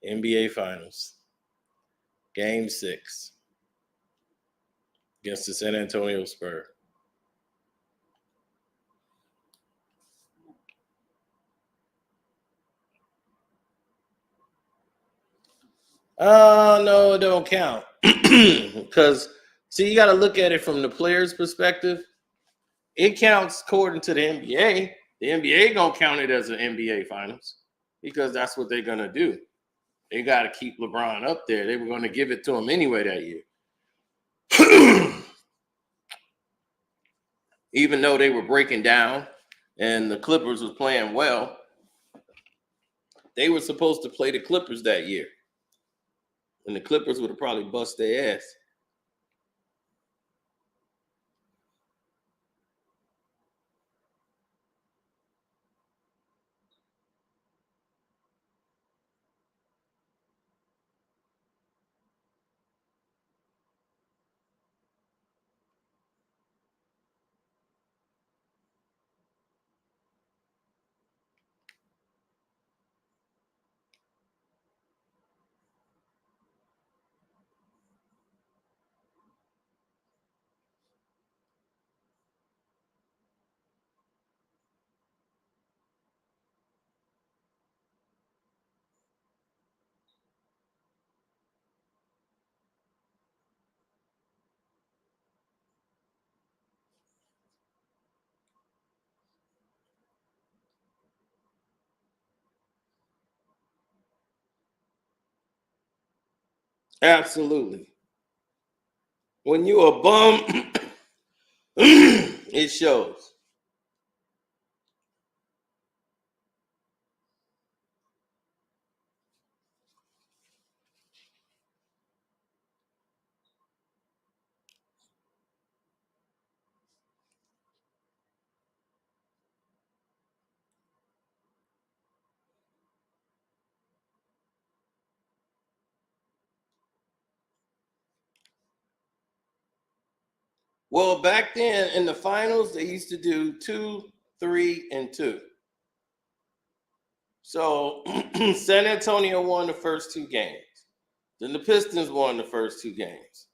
NBA Finals, Game 6 against the San Antonio Spurs. No, it don't count. Because, see, you got to look at it from the player's perspective. It counts according to the NBA. The NBA going to count it as an NBA Finals because that's what they're going to do. They got to keep LeBron up there. They were going to give it to him anyway that year. Even though they were breaking down and the Clippers was playing well, they were supposed to play the Clippers that year. And the Clippers would have probably bust their ass. Absolutely. When you a bum, it shows. Well, back then in the finals, they used to do 2, 3, and 2. So San Antonio won the first 2 games. Then the Pistons won the first 2 games.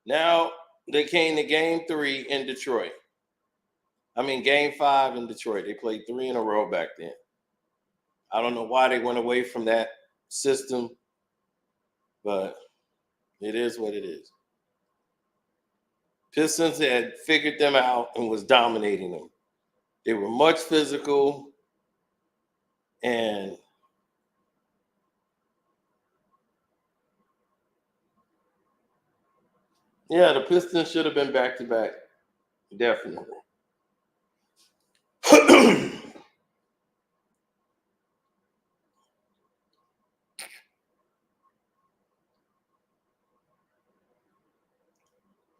Now they came to game 3 in Detroit. Game 5 in Detroit. They played 3 in a row back then. I don't know why they went away from that system, but it is what it is. Pistons had figured them out and was dominating them. They were much physical, and yeah, the Pistons should have been back to back, definitely.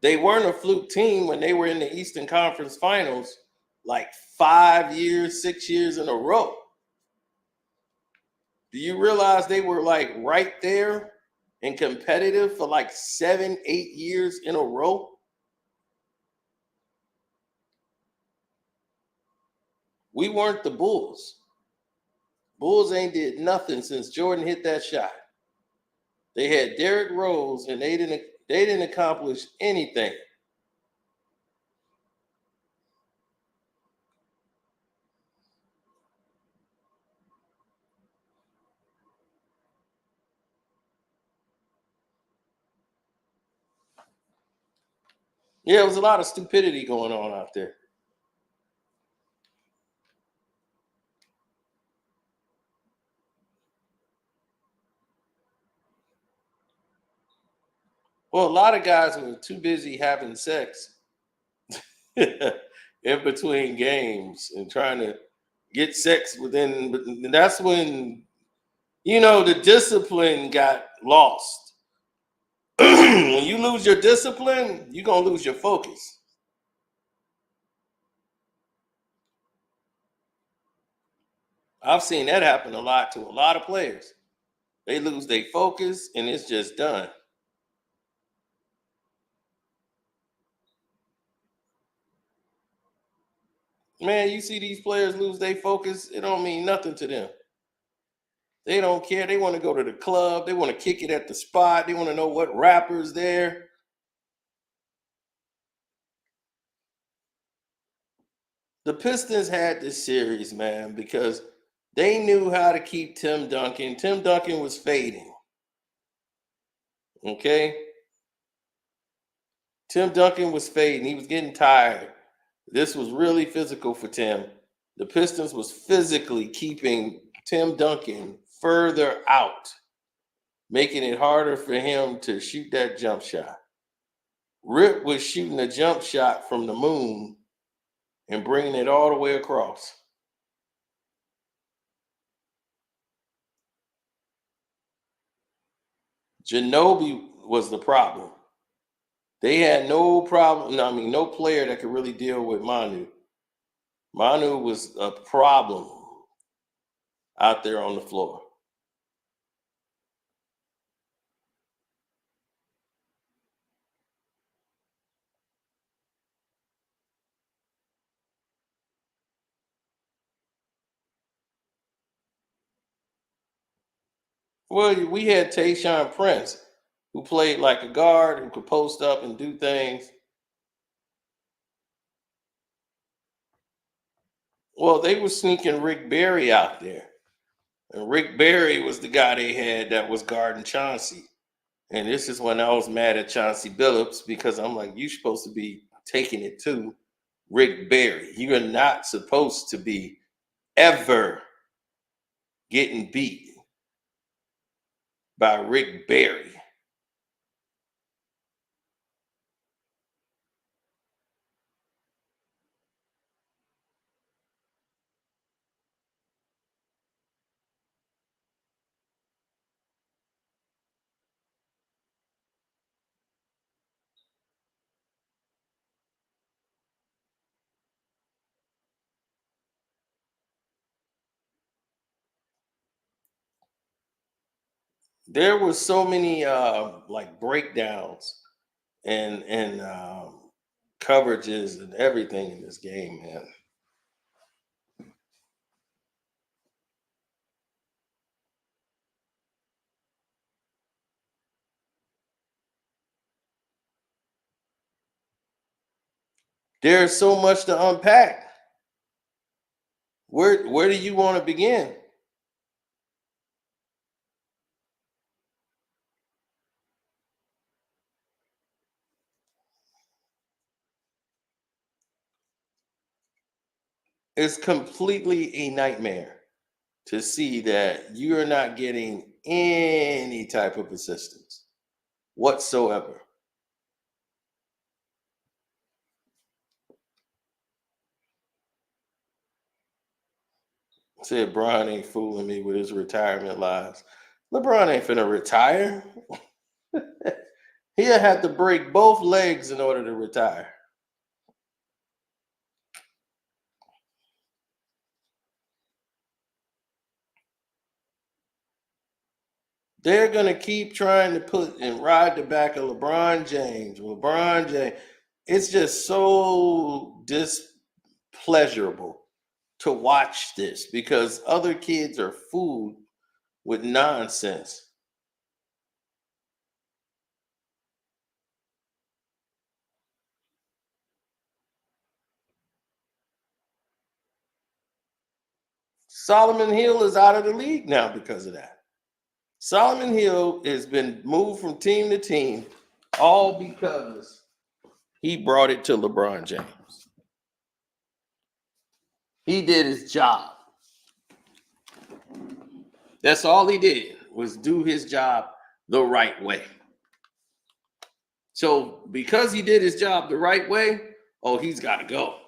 They weren't a fluke team when they were in the Eastern Conference Finals like 5 years, 6 years in a row. Do you realize they were like right there and competitive for like 7, 8 years in a row? We weren't the Bulls. Bulls ain't did nothing since Jordan hit that shot. They had Derrick Rose and they didn't accomplish anything. Yeah, it was a lot of stupidity going on out there. Well, a lot of guys were too busy having sex in between games and trying to get sex within. That's when, the discipline got lost. When you lose your discipline, you're going to lose your focus. I've seen that happen a lot to a lot of players. They lose their focus and it's just done. Man, you see these players lose their focus, it don't mean nothing to them. They don't care. They want to go to the club. They want to kick it at the spot. They want to know what rapper's there. The Pistons had this series, man, because they knew how to keep Tim Duncan. Tim Duncan was fading. Okay? Tim Duncan was fading. He was getting tired. This was really physical for Tim. The Pistons was physically keeping Tim Duncan further out, making it harder for him to shoot that jump shot. Rip was shooting a jump shot from the moon and bringing it all the way across. Ginobili was the problem. They had no problem. No player that could really deal with Manu. Manu was a problem out there on the floor. Well, we had Tayshaun Prince, who played like a guard, who could post up and do things. Well, they were sneaking Rick Barry out there. And Rick Barry was the guy they had that was guarding Chauncey. And this is when I was mad at Chauncey Billups because I'm like, you're supposed to be taking it to Rick Barry. You are not supposed to be ever getting beat by Rick Barry. there were so many like breakdowns and coverages and everything in this game, man. There's so much to unpack. Where do you want to begin? It's completely a nightmare to see that you're not getting any type of assistance whatsoever. Said Bron ain't fooling me with his retirement lies. LeBron ain't finna retire. He'll have to break both legs in order to retire. They're gonna keep trying to put and ride the back of LeBron James. LeBron James. It's just so displeasurable to watch this because other kids are fooled with nonsense. Solomon Hill is out of the league now because of that. Solomon Hill has been moved from team to team all because he brought it to LeBron James. He did his job. That's all he did was do his job the right way. So because he did his job the right way, oh, he's got to go.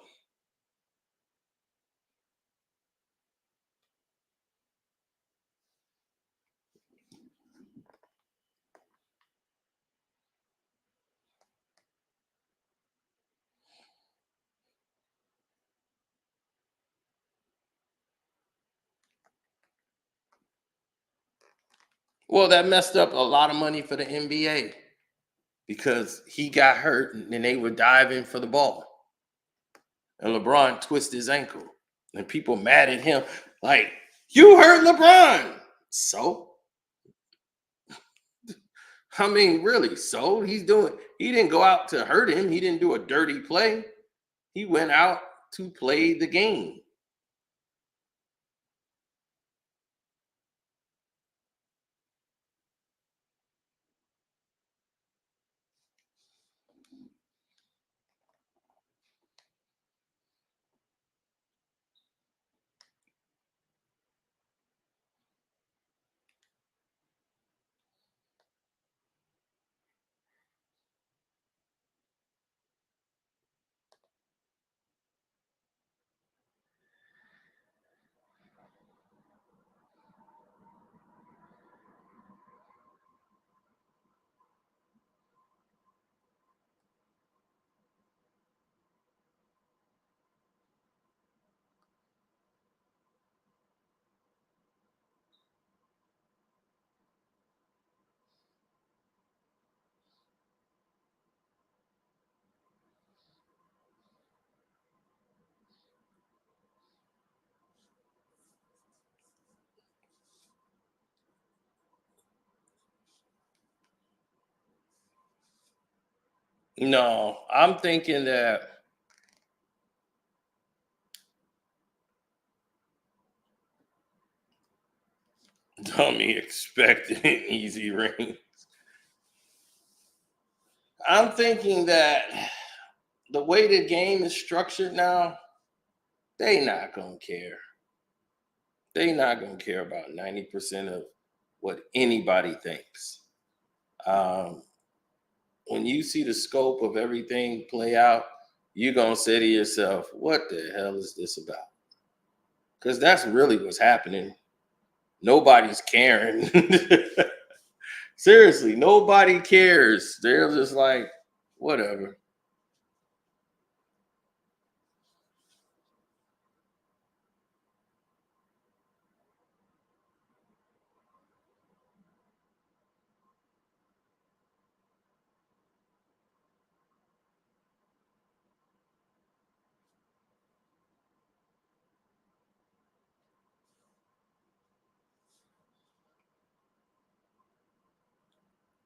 Well, that messed up a lot of money for the NBA because he got hurt and they were diving for the ball. And LeBron twisted his ankle. And people mad at him like, you hurt LeBron. So? I mean, really, so? He didn't go out to hurt him. He didn't do a dirty play. He went out to play the game. No, I'm thinking that dummy expected an easy ring. I'm thinking that the way the game is structured now, they not gonna care. They not gonna care about 90% of what anybody thinks. Um, when you see the scope of everything play out, you're gonna say to yourself, "What the hell is this about?" Because that's really what's happening. Nobody's caring. Seriously, nobody cares. They're just like, whatever.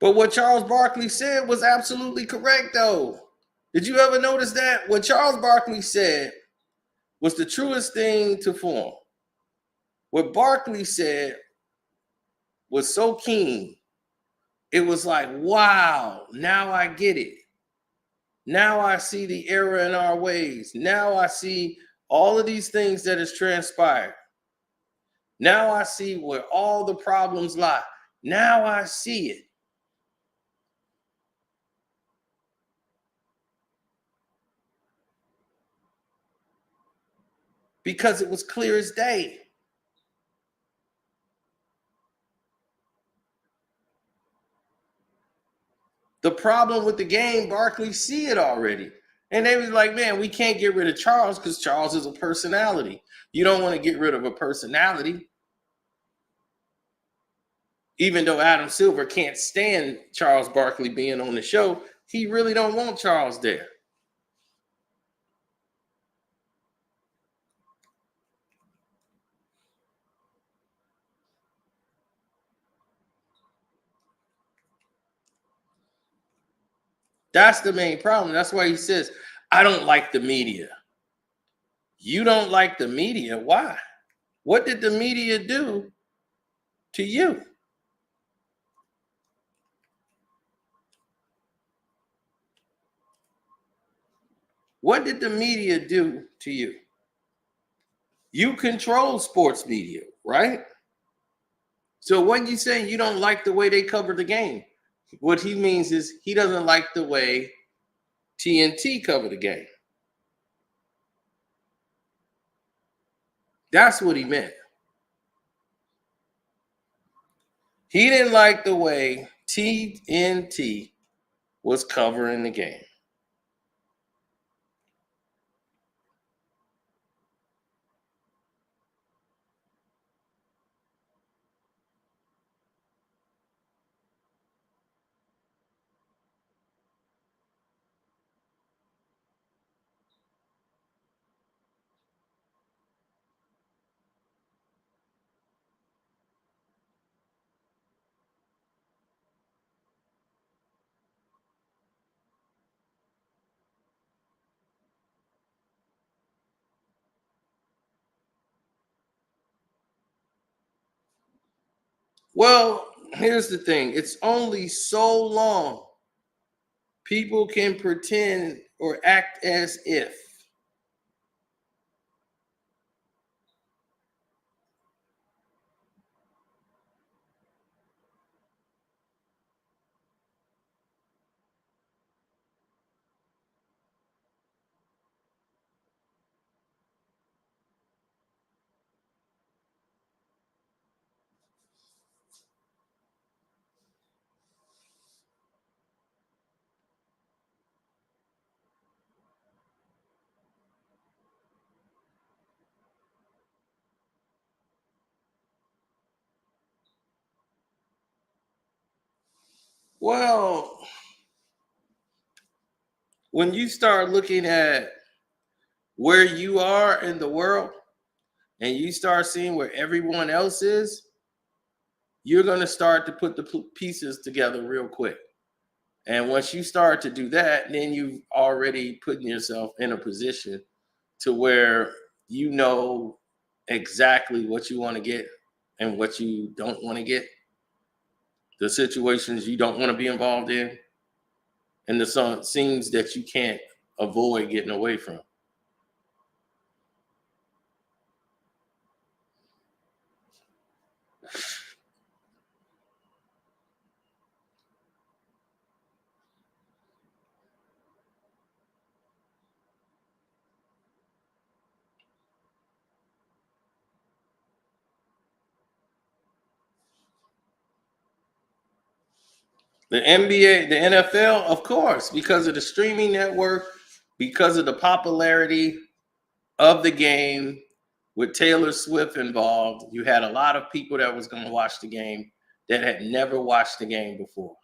But what Charles Barkley said was absolutely correct, though. Did you ever notice that? What Charles Barkley said was the truest thing to form. What Barkley said was so keen. It was like, wow, now I get it. Now I see the error in our ways. Now I see all of these things that has transpired. Now I see where all the problems lie. Now I see it. Because it was clear as day. The problem with the game, Barkley see it already. And they was like, man, we can't get rid of Charles because Charles is a personality. You don't want to get rid of a personality. Even though Adam Silver can't stand Charles Barkley being on the show, he really don't want Charles there. That's the main problem. That's why he says, I don't like the media. You don't like the media? Why? What did the media do to you? What did the media do to you? You control sports media, right? So when you say you don't like the way they cover the game, what he means is he doesn't like the way TNT cover the game. That's what he meant. He didn't like the way TNT was covering the game. Well, here's the thing. It's only so long people can pretend or act as if. Well, when you start looking at where you are in the world and you start seeing where everyone else is, you're going to start to put the pieces together real quick. And once you start to do that, then you've already put yourself in a position to where you know exactly what you want to get and what you don't want to get, the situations you don't want to be involved in, and the scenes that you can't avoid getting away from. The NBA, the NFL, of course, because of the streaming network, because of the popularity of the game with Taylor Swift involved, you had a lot of people that was going to watch the game that had never watched the game before.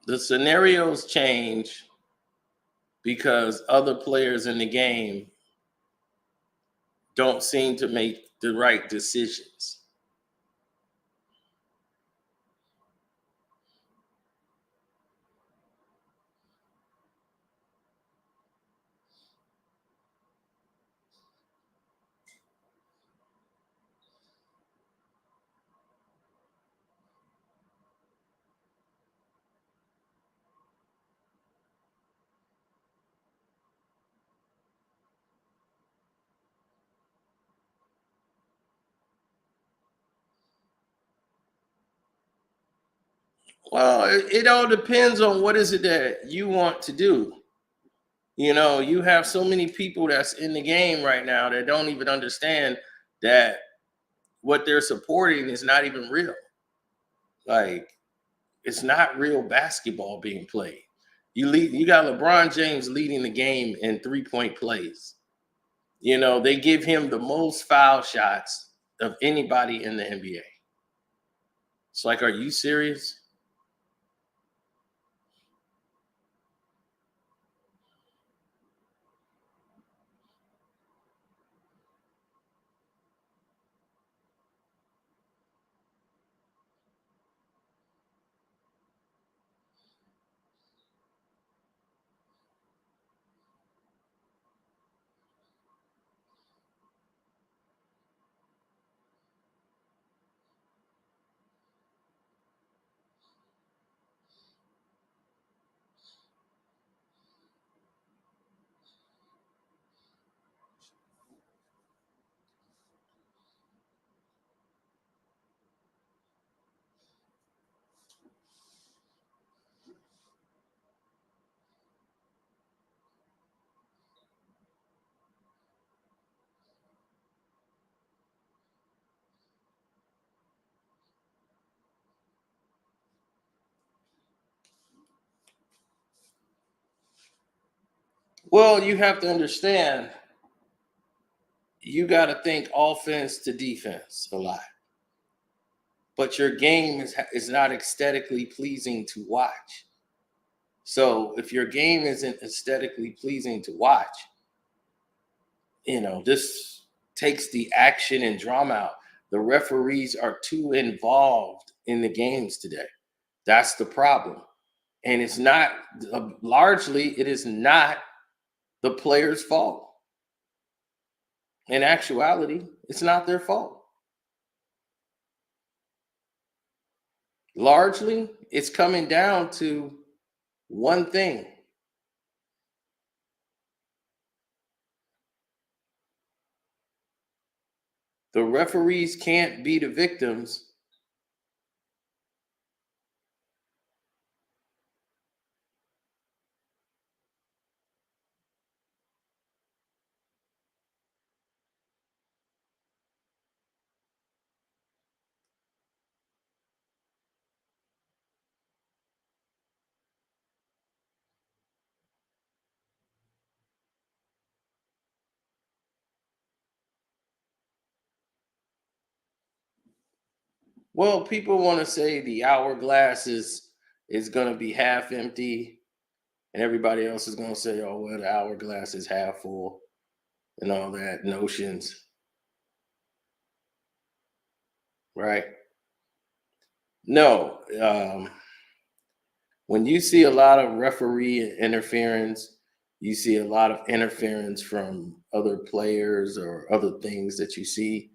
The scenarios change because other players in the game don't seem to make the right decisions. Well, it all depends on what is it that you want to do. You know, you have so many people that's in the game right now that don't even understand that what they're supporting is not even real. Like, it's not real basketball being played. You got LeBron James leading the game in 3-point plays. You know, they give him the most foul shots of anybody in the NBA. It's like, are you serious? Well, you have to understand, you got to think offense to defense a lot. But your game is not aesthetically pleasing to watch. So if your game isn't aesthetically pleasing to watch, you know, this takes the action and drama out. The referees are too involved in the games today. That's the problem. And it's not, largely, it is not the player's fault. In actuality, it's not their fault. Largely, it's coming down to one thing. The referees can't be the victims. Well, people want to say the hourglass is going to be half empty, and everybody else is going to say, "Oh, well, the hourglass is half full," and all that notions, right? No, when you see a lot of referee interference, you see a lot of interference from other players or other things that you see.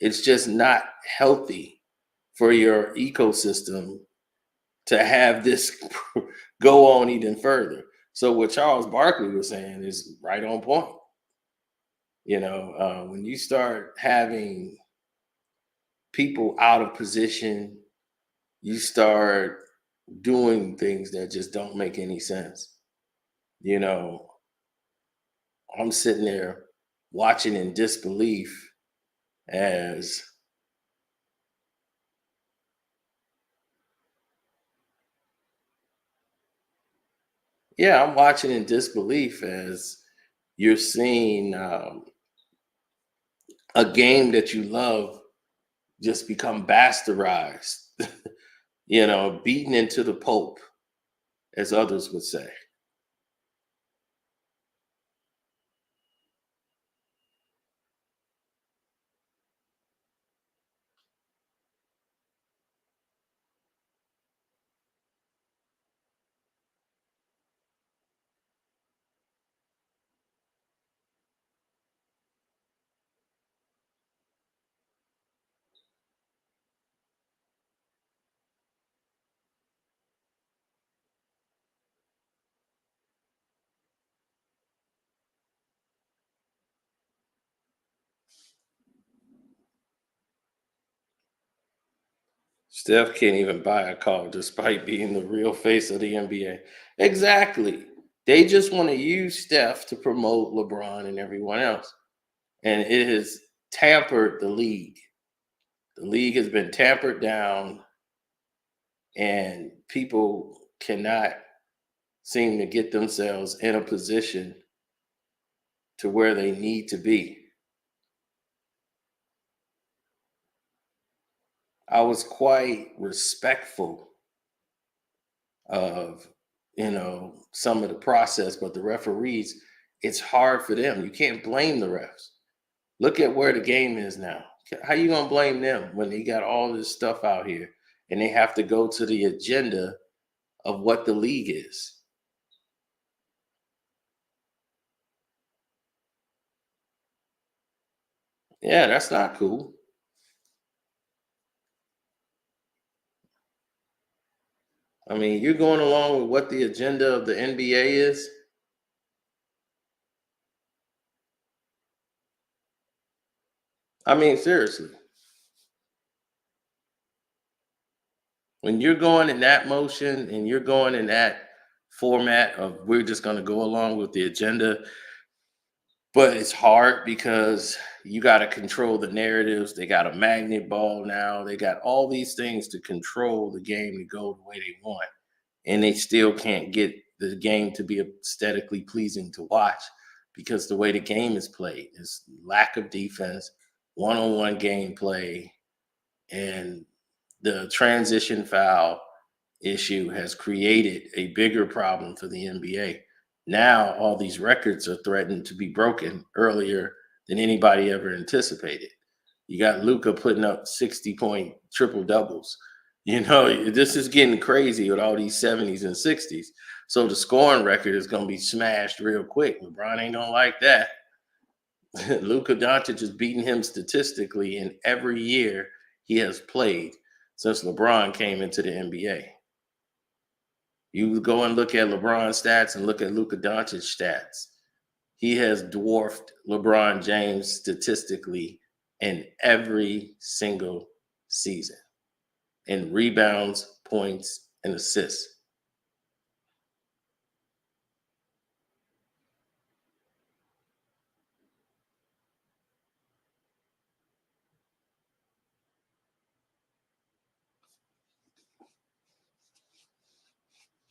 It's just not healthy for your ecosystem to have this go on even further. So what Charles Barkley was saying is right on point. You know, when you start having people out of position, you start doing things that just don't make any sense. You know, I'm sitting there watching in disbelief as I'm watching in disbelief as you're seeing a game that you love just become bastardized, you know, beaten into the pulp. as others would say. Steph can't even buy a car despite being the real face of the NBA. Exactly. They just want to use Steph to promote LeBron and everyone else. And it has tampered the league. The league has been tampered down, and people cannot seem to get themselves in a position to where they need to be. I was quite respectful of, some of the process, but the referees, it's hard for them. You can't blame the refs. Look at where the game is now. How you gonna blame them when they got all this stuff out here and they have to go to the agenda of what the league is? Yeah, that's not cool. I mean, you're going along with what the agenda of the NBA is. I mean, seriously, when you're going in that motion and you're going in that format of we're just going to go along with the agenda, but it's hard because you got to control the narratives. They got a magnet ball now. They got all these things to control the game to go the way they want. And they still can't get the game to be aesthetically pleasing to watch because the way the game is played is lack of defense, one-on-one gameplay, and the transition foul issue has created a bigger problem for the NBA. Now all these records are threatened to be broken earlier than anybody ever anticipated. You got Luka putting up 60-point triple doubles. This is getting crazy with all these 70s and 60s. So the scoring record is going to be smashed real quick. LeBron ain't going to like that. Luka Doncic is beating him statistically in every year he has played since LeBron came into the NBA. You go and look at LeBron's stats and look at Luka Doncic's stats. He has dwarfed LeBron James statistically in every single season in rebounds, points, and assists.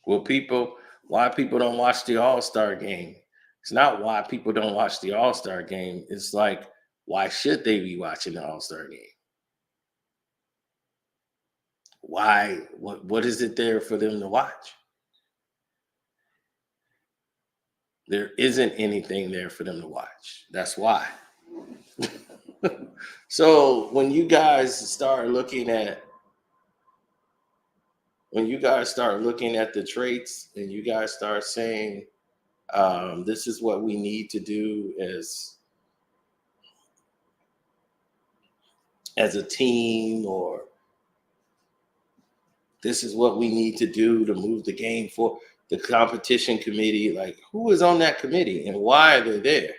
Well, why people don't watch the All-Star game? It's not why people don't watch the All-Star game. It's like, why should they be watching the All-Star game? Why? What is it there for them to watch? There isn't anything there for them to watch. That's why. So when you guys start looking at the traits and you guys start saying this is what we need to do as a team, or this is what we need to do to move the game for the competition committee, like who is on that committee and why are they there?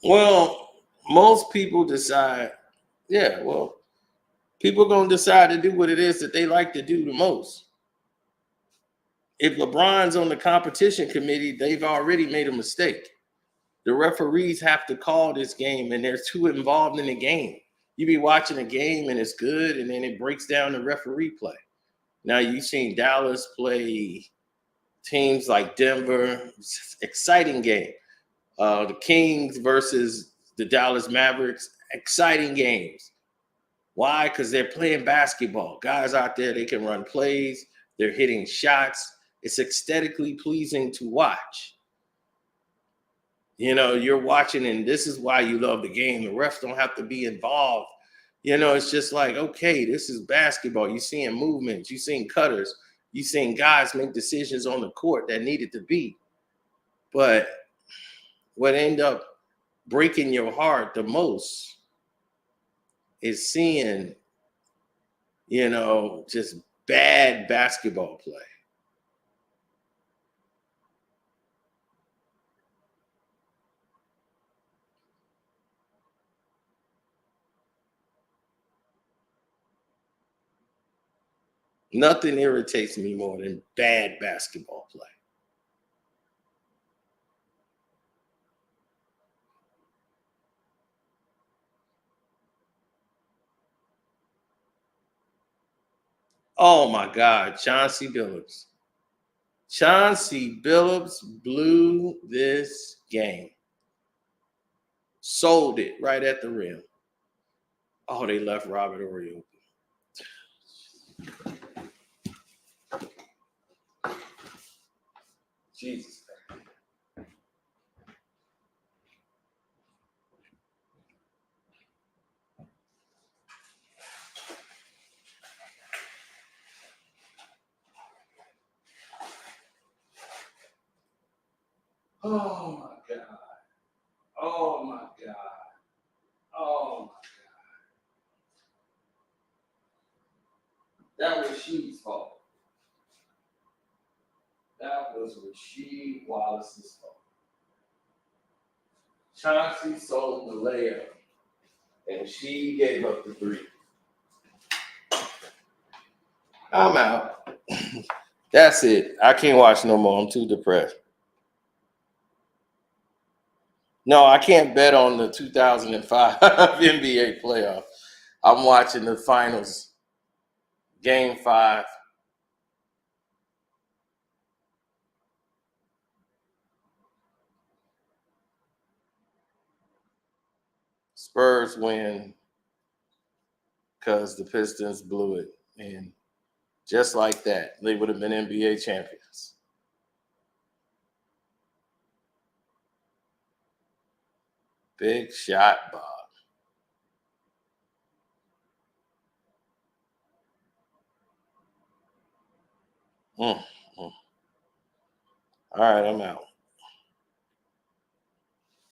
Well, most people decide, yeah, well, people going to decide to do what it is that they like to do the most. If LeBron's on the competition committee, they've already made a mistake. The referees have to call this game, and they're too involved in the game. You be watching a game, and it's good, and then it breaks down the referee play. Now, you've seen Dallas play teams like Denver. Exciting game. The Kings versus the Dallas Mavericks. Exciting games. Why? Because they're playing basketball. Guys out there, they can run plays. They're hitting shots. It's aesthetically pleasing to watch. You know, you're watching, and this is why you love the game. The refs don't have to be involved. You know, it's just like, okay, this is basketball. You're seeing movements. You're seeing cutters. You're seeing guys make decisions on the court that needed to be. But what ended up breaking your heart the most is seeing, you know, just bad basketball play. Nothing irritates me more than bad basketball play. Oh my God, Chauncey Billups. Chauncey Billups blew this game. Sold it right at the rim. Oh, they left Robert Horry open. Jesus. Oh my God. Oh my God. Oh my God. That was Rasheed's fault. That was Rasheed Wallace's fault. Chauncey sold the layup, and she gave up the three. I'm out. That's it. I can't watch no more. I'm too depressed. No, I can't bet on the 2005 NBA playoff. I'm watching the finals, game 5. Spurs win because the Pistons blew it. And just like that, they would have been NBA champions. Big shot, Bob. Mm. All right, I'm out.